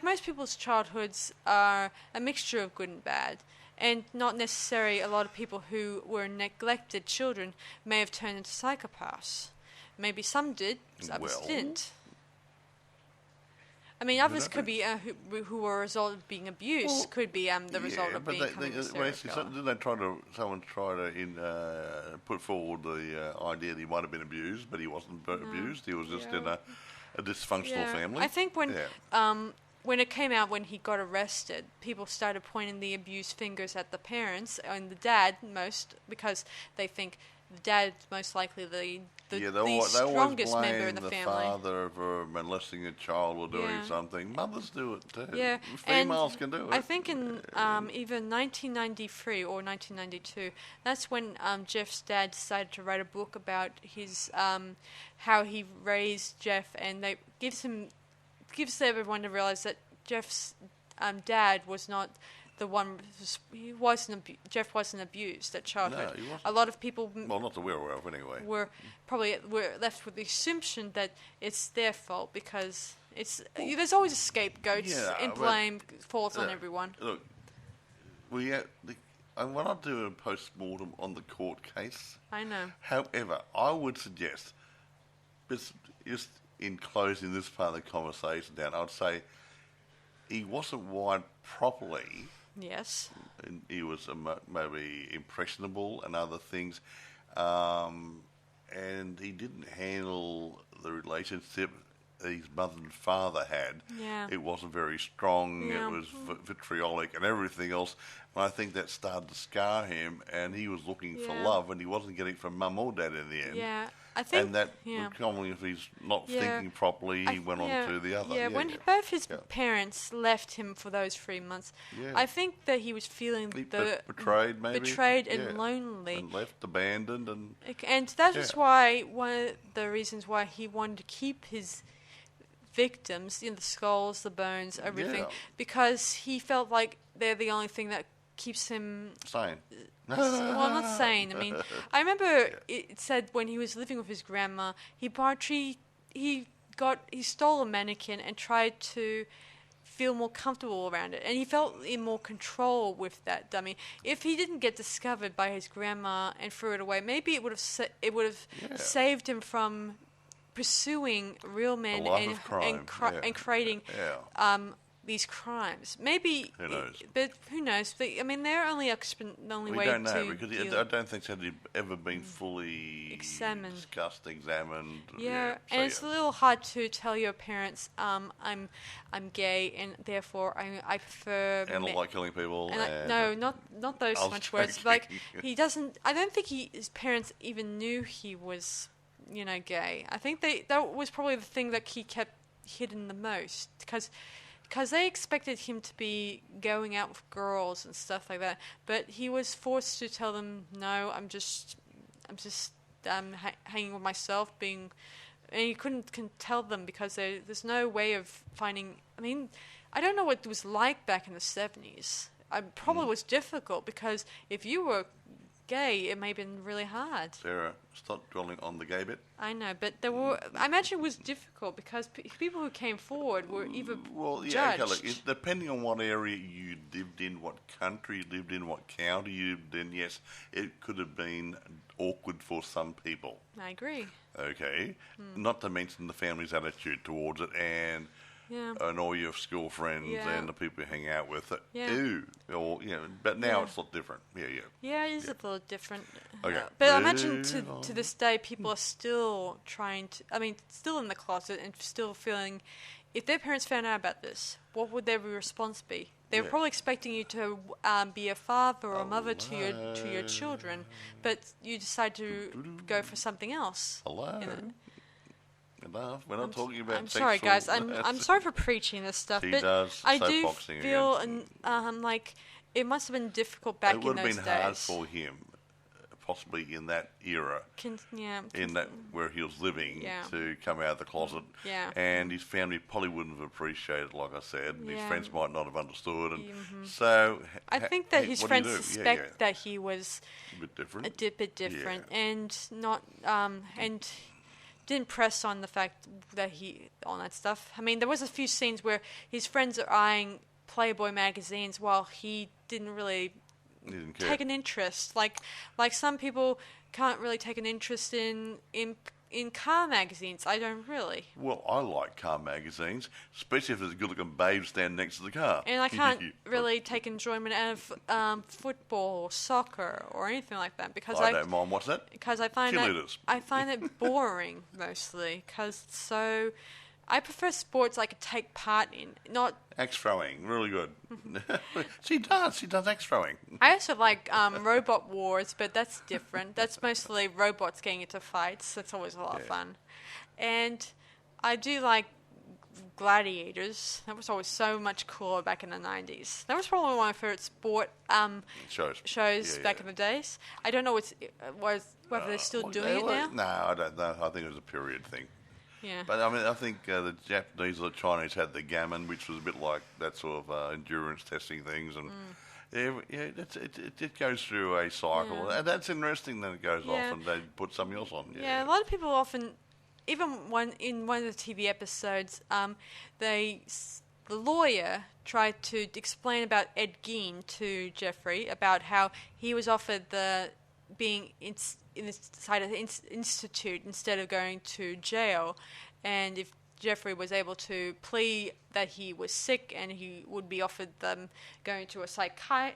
most people's childhoods are a mixture of good and bad, and not necessarily a lot of people who were neglected children may have turned into psychopaths. Maybe some did, others didn't. I mean, others could be who were a result of being abused. Could be the result of being someone tried to put forward the idea that he might have been abused, but he wasn't abused. He was just in a dysfunctional family. I think when it came out, when he got arrested, people started pointing the abused fingers at the parents and the dad most, because they think the dad's most likely the strongest member in the family. The father for molesting a child or doing something. Mothers do it too. Yeah, females can do it. I think in either 1993 or 1992, that's when Jeff's dad decided to write a book about his how he raised Jeff, and they gives everyone to realize that Jeff's dad was not the one. Jeff wasn't abused at childhood. No, he wasn't. A lot of people, well, not that we're aware of anyway, were left with the assumption that it's their fault because there's always a scapegoat and blame falls on everyone. Look, and we're not doing a post-mortem on the court case. I know. However, I would suggest, just in closing this part of the conversation down, I would say he wasn't wired properly. Yes. And he was maybe impressionable and other things. And he didn't handle the relationship his mother and father had. Yeah. It wasn't very strong. Yeah. It was vitriolic and everything else. And I think that started to scar him, and he was looking for love, and he wasn't getting it from mum or dad in the end. Yeah, I think. And that commonly, if he's not thinking properly, he went on to the other. Yeah, when both his parents left him for those 3 months, I think that he was feeling betrayed, maybe betrayed and lonely, and left, abandoned, and that is why one of the reasons why he wanted to keep his victims, the skulls, the bones, everything, because he felt like they're the only thing that keeps him sane. Well, I'm not sane. I mean, I remember it said when he was living with his grandma, he stole a mannequin and tried to feel more comfortable around it, and he felt in more control with that dummy. If he didn't get discovered by his grandma and threw it away, maybe it would have saved him from pursuing real men and creating these crimes. Maybe, who knows? But who knows? But, I mean, they're only the only way to. We don't know because I don't think that had ever been fully discussed, examined. Yeah, and it's a little hard to tell your parents, I'm gay, and therefore I prefer. And I like killing people. No, not those much words. Like he doesn't. I don't think his parents even knew he was, gay. I think that was probably the thing that he kept hidden the most because they expected him to be going out with girls and stuff like that. But he was forced to tell them, no, I'm just hanging with myself, and he couldn't tell them because there's no way of finding. I mean, I don't know what it was like back in the 70s. It probably was difficult because if you were gay, it may have been really hard. Sarah, stop dwelling on the gay bit. I know, but I imagine it was difficult because people who came forward were either judged. Okay, look, depending on what area you lived in, what country you lived in, what county you lived in, yes, it could have been awkward for some people. I agree. Okay, not to mention the family's attitude towards it and all your school friends and the people you hang out with. But now it's a lot different. Yeah, it is a little different. Okay. But I imagine to this day, people are still still in the closet and still feeling, if their parents found out about this, what would their response be? They're probably expecting you to be a father or a mother to your children, but you decide to go for something else. Hello. Enough. We're not talking about. I'm sorry, guys. I'm sorry for preaching this stuff, but I do feel like it must have been difficult back in those days. It would have been hard for him, possibly in that era, in that where he was living, to come out of the closet. Yeah. And his family probably wouldn't have appreciated, like I said. And his friends might not have understood, and so I think that his friends suspect that he was a bit different, and not and didn't press on the fact that on that stuff. I mean, there was a few scenes where his friends are eyeing Playboy magazines while he didn't really take an interest. Like some people can't really take an interest in car magazines. I don't really. Well, I like car magazines, especially if there's a good-looking babe standing next to the car. And I can't really take enjoyment out of football or soccer or anything like that because I don't mind watching that. Because I find it boring mostly because I prefer sports I could take part in, not axe throwing. Really good. She does axe throwing. I also like robot wars, but that's different. That's mostly robots getting into fights. That's always a lot of fun. And I do like gladiators. That was always so much cooler back in the 90s. That was probably one of my favorite sport shows back in the days. I don't know whether they're still doing it now. No, I don't know. I think it was a period thing. Yeah. But I mean, I think the Japanese or the Chinese had the gammon, which was a bit like that sort of endurance testing things, and it goes through a cycle, and that's interesting. Then it goes off, and they put something else on. Yeah, a lot of people often, even in one of the TV episodes, they the lawyer tried to explain about Ed Gein to Jeffrey, about how he was offered the being inside of the institute instead of going to jail, and if Jeffrey was able to plead that he was sick and he would be offered going to a psychical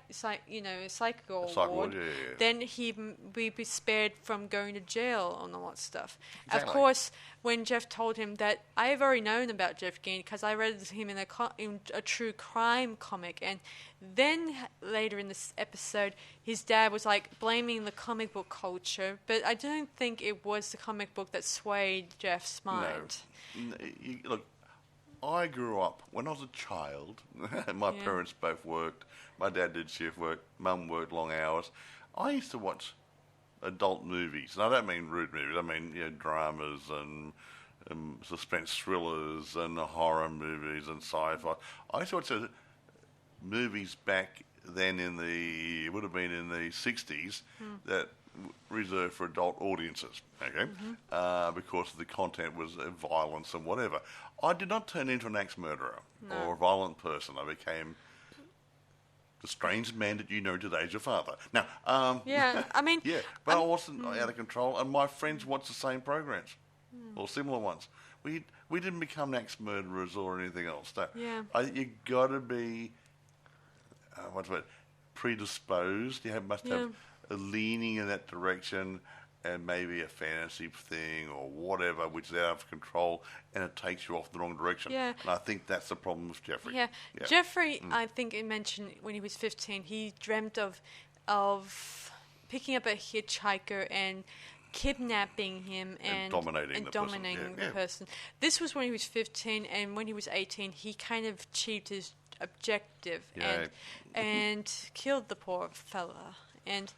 ward, then he'd be spared from going to jail and all that stuff. Exactly. Of course, when Jeff told him that, I have already known about Jeff Gein because I read him in a true crime comic, and then later in this episode, his dad was like blaming the comic book culture, but I don't think it was the comic book that swayed Jeff's mind. No. Look, I grew up, when I was a child, my parents both worked, my dad did shift work, mum worked long hours. I used to watch adult movies, and I don't mean rude movies, I mean dramas and suspense thrillers and horror movies and sci-fi. I used to watch movies back then it would have been in the 60s, that reserved for adult audiences, okay? Because the content was violence and whatever. I did not turn into an axe murderer or a violent person. I became the strange man that you know today as your father. Now, but I wasn't out of control, and my friends watched the same programs or similar ones. We didn't become axe murderers or anything else. No. Yeah. You got to be predisposed. You must have a leaning in that direction, and maybe a fantasy thing or whatever, which is out of control, and it takes you off the wrong direction. Yeah. And I think that's the problem with Jeffrey. Yeah. Jeffrey, I think he mentioned when he was 15, he dreamt of picking up a hitchhiker and kidnapping him and dominating the person. This was when he was 15, and when he was 18, he kind of achieved his objective and killed the poor fella. And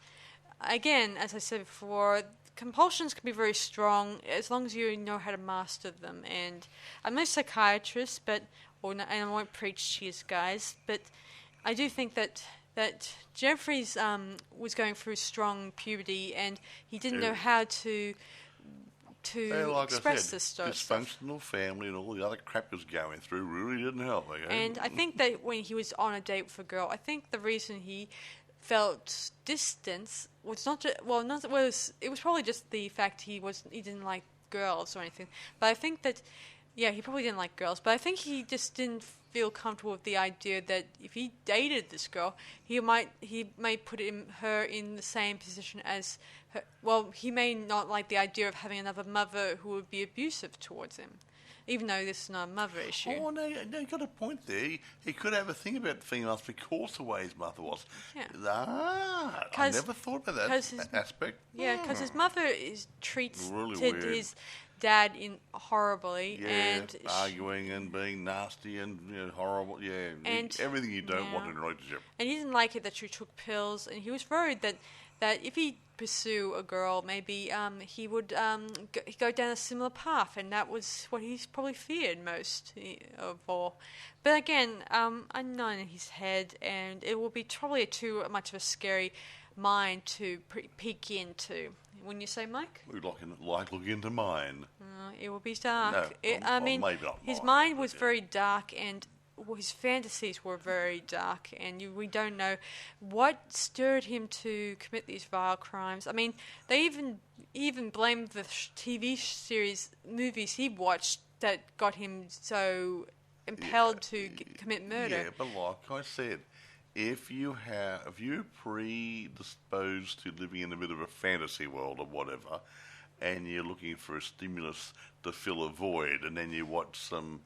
again, as I said before, compulsions can be very strong as long as you know how to master them. And I'm no psychiatrist, and I won't preach to you guys, but I do think that Jeffrey's was going through strong puberty, and he didn't know how to express this stuff. Dysfunctional family and all the other crap he was going through really didn't help. Okay? And I think that when he was on a date with a girl, I think the reason he felt distance was it was probably just the fact he didn't like girls or anything. But I think that he probably didn't like girls, but I think he just didn't feel comfortable with the idea that if he dated this girl, he might put her in the same position as her. Well, he may not like the idea of having another mother who would be abusive towards him, even though this is not a mother issue. Oh, no, you got a point there. He could have a thing about females because the way his mother was. Yeah. I never thought about that aspect. Yeah, because his mother treats his dad horribly. Yeah, and arguing and being nasty and horrible. Yeah, and everything you don't want in a relationship. And he didn't like it that she took pills, and he was worried that if he pursue a girl, maybe he would go down a similar path, and that was what he's probably feared most of all. But again, I'm not in his head, and it will be probably too much of a scary mind to peek into. Wouldn't you say, Mike? We'd like look into mine. It will be dark. No, maybe not his mind was very dark, and his fantasies were very dark, and we don't know what stirred him to commit these vile crimes. I mean, they even blamed the TV series movies he watched that got him so impelled to commit murder. Yeah, but like I said, if you're predisposed to living in a bit of a fantasy world or whatever, and you're looking for a stimulus to fill a void, and then you watch some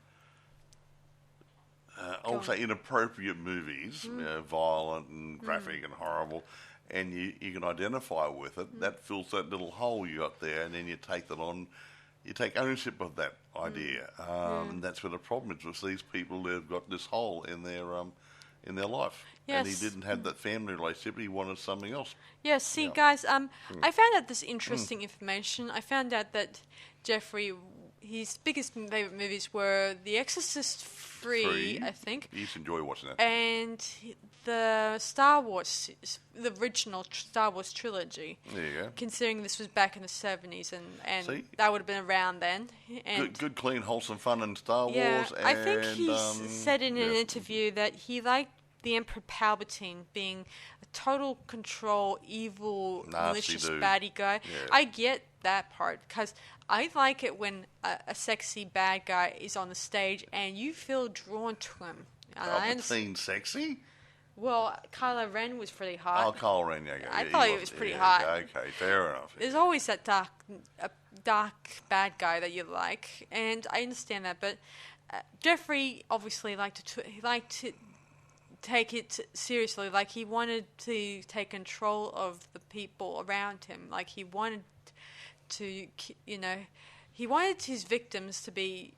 I would say inappropriate movies, violent and graphic and horrible, and you can identify with it, that fills that little hole you got there, and then you take that on, you take ownership of that idea, and that's where the problem is with these people who've got this hole in their life. Yes. And he didn't have that family relationship, he wanted something else. Yes, guys, I found out this interesting information. I found out that Jeffrey, his biggest favorite movies were The Exorcist 3, I think. You used to enjoy watching that. And the Star Wars, the original Star Wars trilogy. There you go. Considering this was back in the 70s, and See? that would have been around then. And Good, clean, wholesome fun in Star Wars. And, I think he said in an interview that he liked the Emperor Palpatine being a total control, evil, Nasty malicious, dude. baddie guy. Yeah. I get that part, because I like it when a sexy bad guy is on the stage and you feel drawn to him. Palpatine sexy? Well, Kylo Ren was pretty hot. Oh, Kylo Ren, yeah. I thought he was pretty hot. Okay, fair enough. There's always that dark bad guy that you like, and I understand that. But Jeffrey obviously liked to take it seriously. Like, he wanted to take control of the people around him. Like, he wanted to, he wanted his victims to be,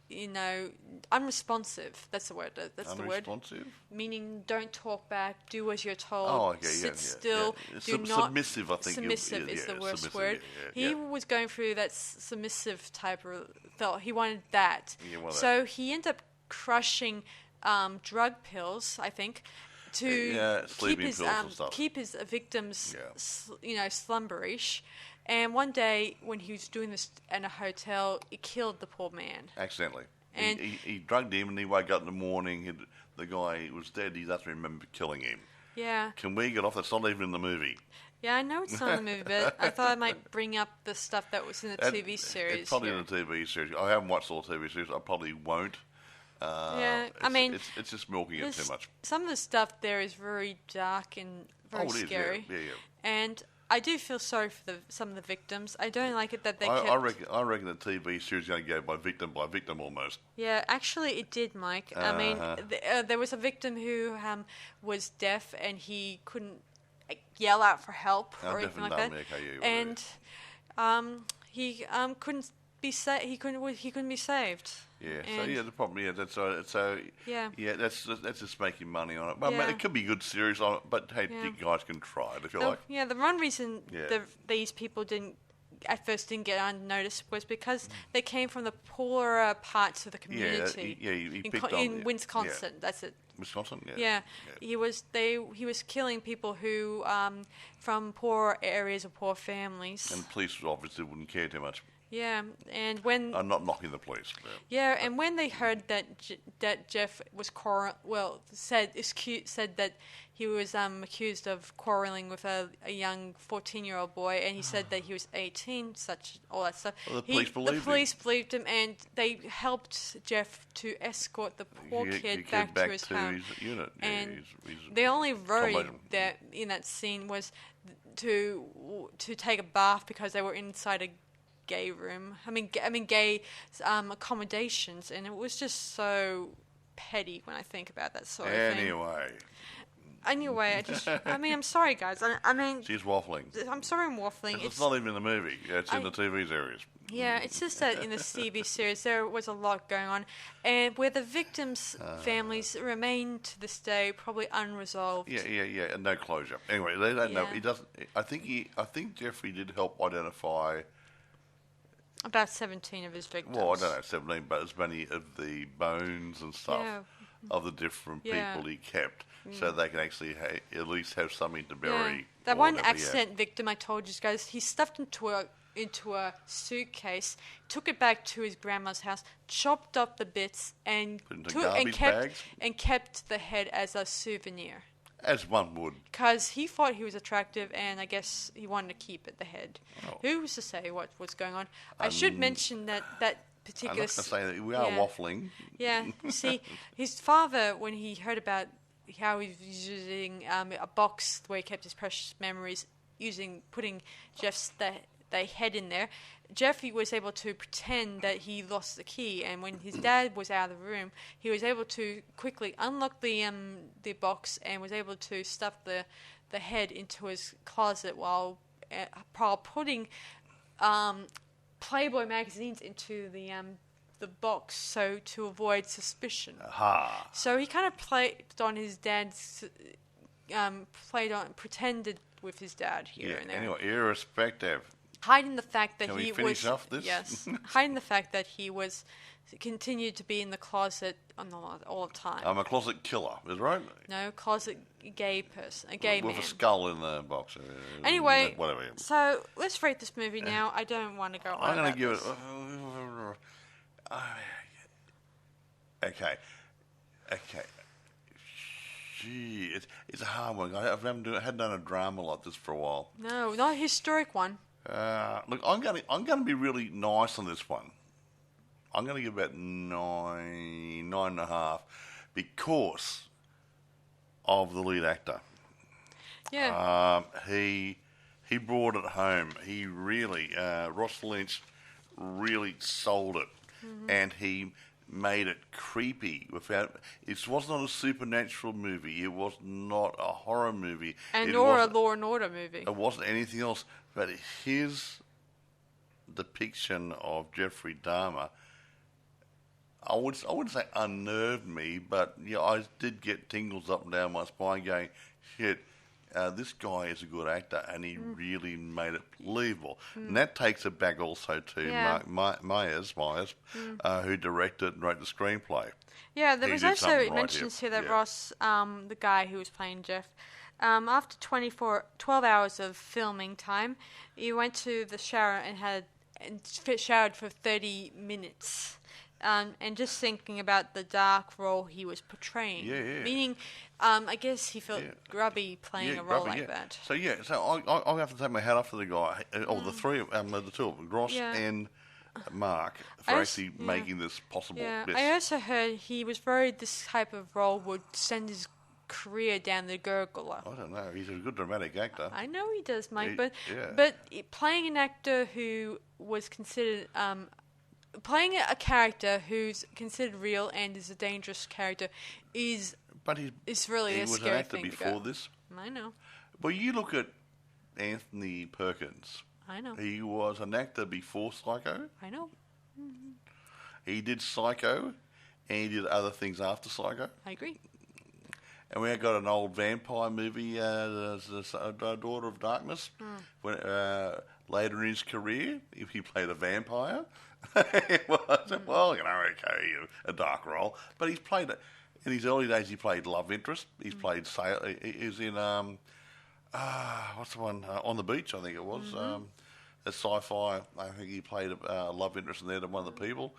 unresponsive. That's the word. That's the word. Unresponsive? Meaning, don't talk back. Do as you're told. Oh, okay, sit still. Yeah. Do not. Submissive, I think. Submissive is the worst word. Yeah. He was going through that submissive type of thought. He wanted that. So he ended up crushing drug pills, I think, to keep his victims, slumberish. And one day, when he was doing this in a hotel, it killed the poor man. Accidentally. And he drugged him, and he woke up in the morning. The guy was dead. He doesn't remember killing him. Yeah. Can we get off? That's not even in the movie. Yeah, I know it's not in the movie, but I thought I might bring up the stuff that was in the TV series. It's probably in the TV series. I haven't watched all the TV series. I probably won't. It's just milking it too much. Some of the stuff there is very dark and very scary. Yeah. And I do feel sorry for some of the victims. I don't like it that they kept... I reckon the TV series is going to go by victim almost. Yeah, actually it did, Mike. I mean, there was a victim who was deaf and he couldn't yell out for help or anything like that. And he couldn't be he couldn't be saved. Yeah. The problem. Yeah, that's just making money on it. But it could be good series on it. But hey, you guys can try it if you like. Yeah, the one reason these people at first didn't get unnoticed was because they came from the poorer parts of the community. In Wisconsin. That's it. Wisconsin, yeah. He was killing people who from poor areas or poor families. And police obviously wouldn't care too much. Yeah, and when I'm not knocking the police. Yeah, and when they heard that Jeff was said that he was accused of quarreling with a young 14-year-old boy, and he said that he was 18, all that stuff. Well, the police believed him, and they helped Jeff to escort the poor kid back to his home. His unit. And the only worry that in that scene was to take a bath because they were inside a gay room. Gay accommodations, and it was just so petty when I think about that sort of thing. Anyway, I'm sorry, guys. She's waffling. I'm sorry, I'm waffling. It's not even in the movie. It's in the TV series. Yeah, it's just that in the TV series there was a lot going on, and where the victims' families remain to this day probably unresolved. Yeah, and no closure. Anyway, they don't know. He doesn't. I think Jeffrey did help identify about 17 of his victims. Well, I don't know 17, but as many of the bones and stuff of the different people he kept, so they can actually at least have something to bury. Yeah. That one accident victim I told you guys, he stuffed into a suitcase, took it back to his grandma's house, chopped up the bits, and kept the head as a souvenir. As one would. Because he thought he was attractive, and I guess he wanted to keep it, the head. Oh. Who was to say what was going on? I should mention that particular... I'm not going to say that. We are waffling. Yeah. See, his father, when he heard about how he was using a box where he kept his precious memories, putting Jeff's the head in there, Jeffrey was able to pretend that he lost the key, and when his dad was out of the room, he was able to quickly unlock the box and was able to stuff the head into his closet while putting Playboy magazines into the box, so to avoid suspicion. Aha. So he kind of played on his dad's pretended with his dad here and there. Anyway, irrespective. hiding the fact that Can we he finish was off this? yes, hiding the fact that he was continued to be in the closet all the time. I'm a closet killer, is right? No, closet gay person, a gay with man. a skull in the box. Anyway, whatever. So let's rate this movie now. I don't want to go on. I'm going to give this. it. Okay. Gee, it's a hard one. I hadn't done a drama like this for a while. No, not a historic one. Look, I'm going to be really nice on this one. I'm going to give about 9.5, because of the lead actor. Yeah. He brought it home. He really, Ross Lynch really sold it, and he made it creepy. It was not a supernatural movie. It was not a horror movie. Nor a Law and Order movie. It wasn't anything else. But his depiction of Jeffrey Dahmer, I wouldn't say unnerved me, but yeah, I did get tingles up and down my spine going, shit, this guy is a good actor, and he really made it believable. And that takes it back also to Mark Myers, who directed and wrote the screenplay. Yeah, there was also, it mentions here that Ross, the guy who was playing Jeff, after 12 hours of filming time, he went to the shower and showered for 30 minutes. And just thinking about the dark role he was portraying. Meaning, I guess he felt grubby playing a role like that. So I'll have to take my hat off to the guy, or the three, the two of them, Ross and Mark, for actually making this possible. Yeah, Yes. I also heard he was worried this type of role would send his career down the gurgler. I don't know. He's a good dramatic actor. I know he does, Mike, but playing an actor who was considered playing a character who's considered real and is a dangerous character is really a scary thing. He was an actor before this. I know. Well, you look at Anthony Perkins. I know. He was an actor before Psycho. I know. He did Psycho, and he did other things after Psycho. I agree. And we got an old vampire movie, Daughter of Darkness. When, later in his career, he played a vampire. It was, a dark role. But he's played it. In his early days, he played love interest. He's played he's in, what's the one? On the Beach, I think it was. A sci-fi. I think he played a love interest in there to one of the people.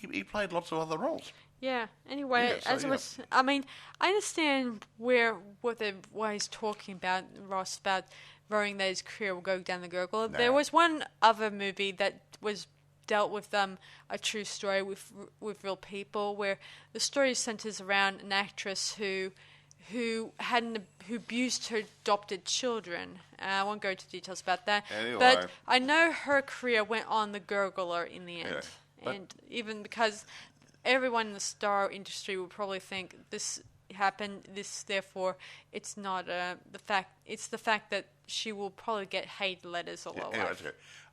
He played lots of other roles. Yeah. Anyway, I understand what he's talking about, Ross, about worrying that his career will go down the gurgle. There was one other movie that was dealt with a true story with real people, where the story centers around an actress who abused her adopted children. I won't go into details about that. Anyway. But I know her career went on the gurgler in the end. Yeah, and even because everyone in the star industry would probably think this happened, therefore it's not the fact. It's the fact that she will probably get hate letters all her life.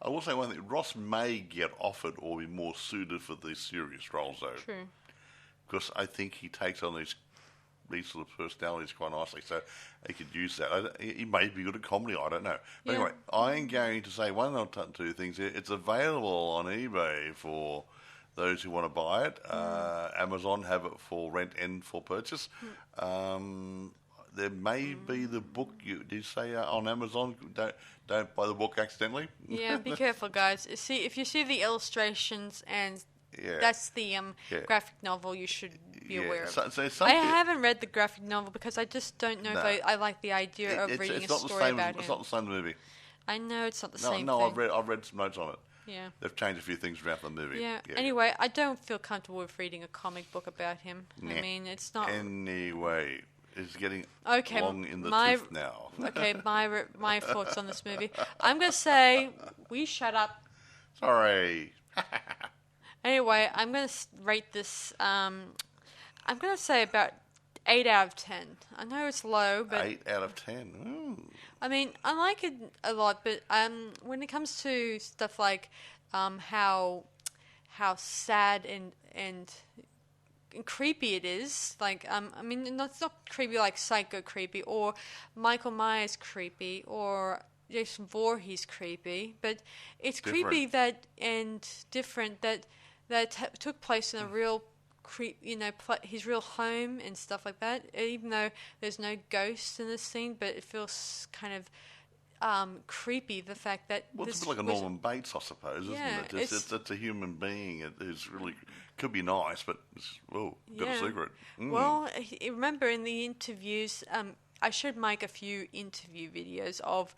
I will say one thing. Ross may get offered or be more suited for these serious roles, though. True. Because I think he takes on these sort of personalities quite nicely, so he could use that. He may be good at comedy, I don't know. But anyway, I am going to say one or two things here. It's available on eBay for those who want to buy it. Amazon have it for rent and for purchase. There may be the book. Did you say on Amazon? Don't buy the book accidentally. Yeah, be careful, guys. If you see the illustrations and that's the graphic novel, you should be aware of. I haven't read the graphic novel because I just don't know if I like the idea of reading a story about him. It's not the same movie. I know it's not the same thing. No, I've read some notes on it. Yeah. They've changed a few things around the movie. Yeah. Anyway, I don't feel comfortable with reading a comic book about him. I mean, it's not... Anyway, it's getting long in the tooth now. Okay, my thoughts on this movie. I'm going to say, we shut up. Sorry. Anyway, I'm going to rate this, I'm going to say about 8 out of 10. I know it's low, but... 8 out of 10. Ooh. I mean, I like it a lot, but when it comes to stuff like how sad and creepy it is, like I mean, it's not creepy like Psycho creepy or Michael Myers creepy or Jason Voorhees creepy, but it's Different. creepy that and different that took place in a real his real home and stuff like that. Even though there's no ghosts in this scene, but it feels kind of creepy, the fact that it's a bit like a Norman Bates, I suppose, isn't it? It's a human being. It is really could be nice, but got a secret. Well, remember in the interviews, I showed Mike a few interview videos of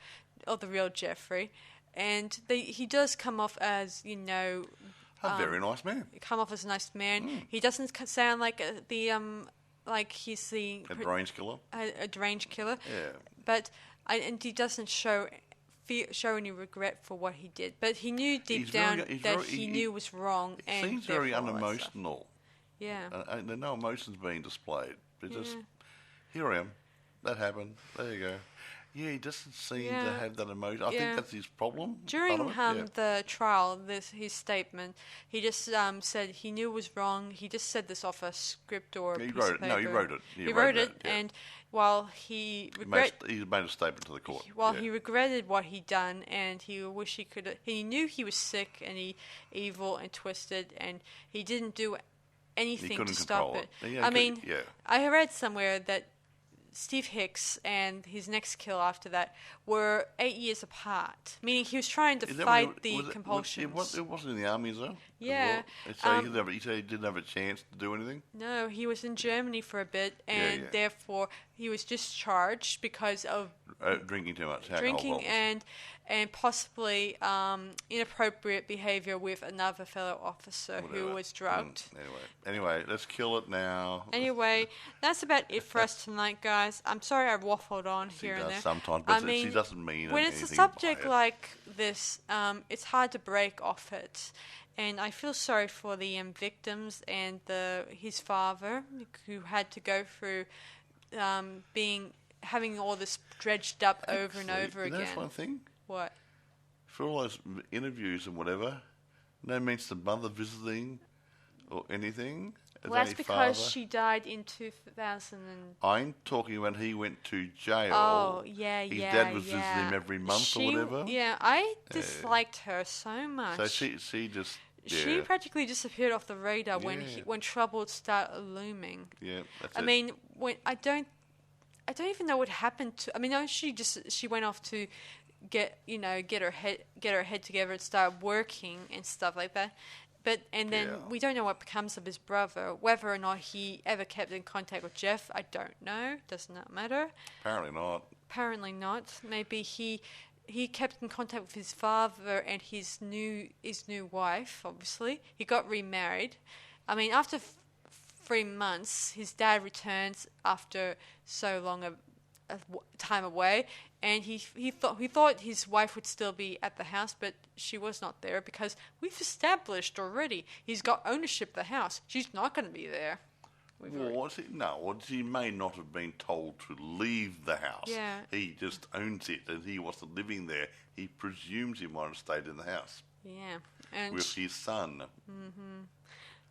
the real Jeffrey, and he does come off as a very nice man. Come off as a nice man. He doesn't sound like like he's the a deranged killer. A deranged killer. Yeah, but. And he doesn't show any regret for what he did, but he knew deep down that he knew was wrong. He seems very unemotional. Yeah, and there are no emotions being displayed. Just here I am. That happened. There you go. Yeah, he doesn't seem to have that emotion. I think that's his problem. During the trial, his statement, he just said he knew it was wrong. He just said this off a script or a piece of paper. No, he wrote it. He wrote it, and while he he made a statement to the court. While he regretted what he'd done, and he wished he could. He knew he was sick and evil and twisted, and he didn't do anything to stop it. I read somewhere that Steve Hicks and his next kill after that were 8 years apart, meaning he was trying to fight the compulsions. It wasn't in the army, though? Yeah. So he said he didn't have a chance to do anything? No, he was in Germany for a bit, and therefore he was discharged because of drinking too much. Drinking and possibly inappropriate behaviour with another fellow officer who was drugged. Anyway, let's kill it now. Anyway, that's about it for us tonight, guys. I'm sorry I waffled on here and there. Sometimes, but she doesn't mean when anything. It's a subject like this, it's hard to break off it. And I feel sorry for the victims and his father, who had to go through having all this dredged up over and over again. That's one thing. What? For all those interviews and whatever, no mention of mother visiting or anything. Well, that's because she died in 2000. I'm talking when he went to jail. Oh, yeah, His dad was visiting him every month or whatever. Yeah, I disliked her so much. So she just... Yeah. She practically disappeared off the radar when trouble started looming. Yeah, that's I mean, I don't even know what happened to. I mean, no, she went off to get her head together and start working and stuff like that. And then we don't know what becomes of his brother. Whether or not he ever kept in contact with Jeff, I don't know. Does not matter. Apparently not. Maybe he kept in contact with his father and his new wife. Obviously, he got remarried. I mean, after 3 months, his dad returns after so long a time away, and he thought his wife would still be at the house, but she was not there because we've established already he's got ownership of the house. She's not going to be there. He may not have been told to leave the house. Yeah. He just owns it, and he wasn't living there. He presumes he might have stayed in the house. Yeah, and with his son. Mm-hmm.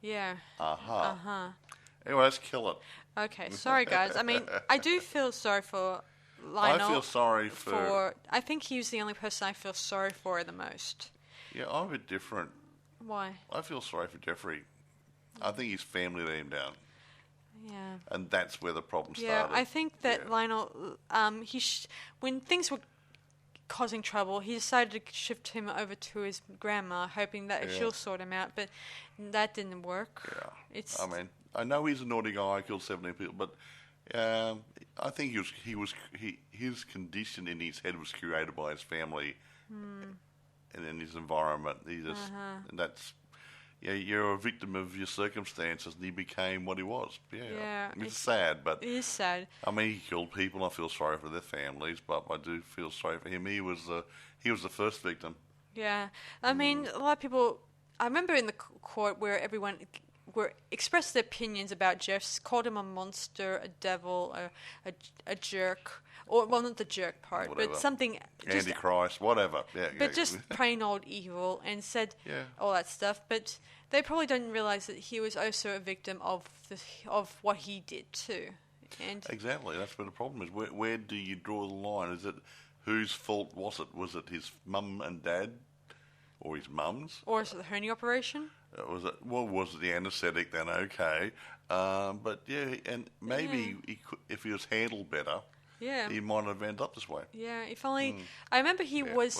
Yeah. Anyway, let's kill it. Okay, sorry guys. I mean, I do feel sorry for Lionel. I feel sorry for... I think he was the only person I feel sorry for the most. Yeah, I'm a bit different. Why? I feel sorry for Jeffrey. I think his family let him down. Yeah. And that's where the problem started. Yeah, I think that Lionel, when things were causing trouble, he decided to shift him over to his grandma, hoping that she'll sort him out, but that didn't work. Yeah. I mean, I know he's a naughty guy, killed 17 people, but I think his condition in his head was created by his family and in his environment. He just, and that's, you're a victim of your circumstances, and he became what he was. Yeah. It's sad, but... It is sad. I mean, he killed people. I feel sorry for their families, but I do feel sorry for him. He was the first victim. Yeah. I mean, a lot of people... I remember in the court where everyone expressed their opinions about Jeff, called him a monster, a devil, a jerk... Or, well, not the jerk part, whatever. But something... Antichrist, whatever. But just plain old evil, and said all that stuff. But they probably didn't realise that he was also a victim of what he did too. And exactly, that's where the problem is. Where do you draw the line? Is it whose fault was it? Was it his mum and dad, or his mum's? Or is it the hernia operation? Was it the anaesthetic then? Okay, but yeah, and maybe he could, if he was handled better, he might have ended up this way. Yeah, if only. I remember he was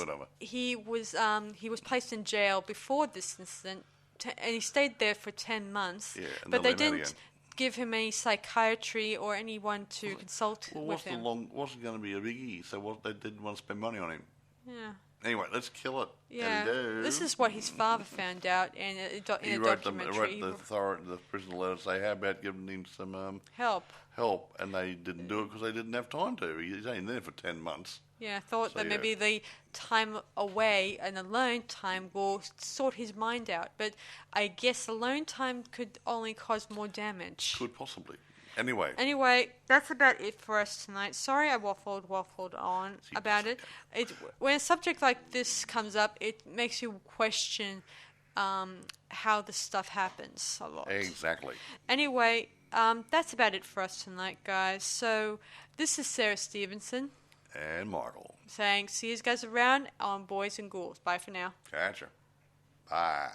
placed in jail before this incident, and he stayed there for 10 months. Yeah, and but they didn't give him any psychiatry or anyone to consult with him. Wasn't going to be a biggie, so they didn't want to spend money on him. Yeah. Anyway, let's kill it. Yeah. Hello. This is what his father found out in a documentary. He wrote the prison letter to say, how about giving him some help, and they didn't do it because they didn't have time to. He's only there for 10 months. Yeah, I thought that maybe the time away and alone time will sort his mind out. But I guess alone time could only cause more damage. Could possibly. Anyway, that's about it for us tonight. Sorry I waffled on about it. When a subject like this comes up, it makes you question how this stuff happens a lot. Exactly. Anyway, that's about it for us tonight, guys. So this is Sarah Stephenson. And Michael. Saying, see you guys around on Boys and Ghouls. Bye for now. Gotcha. Bye.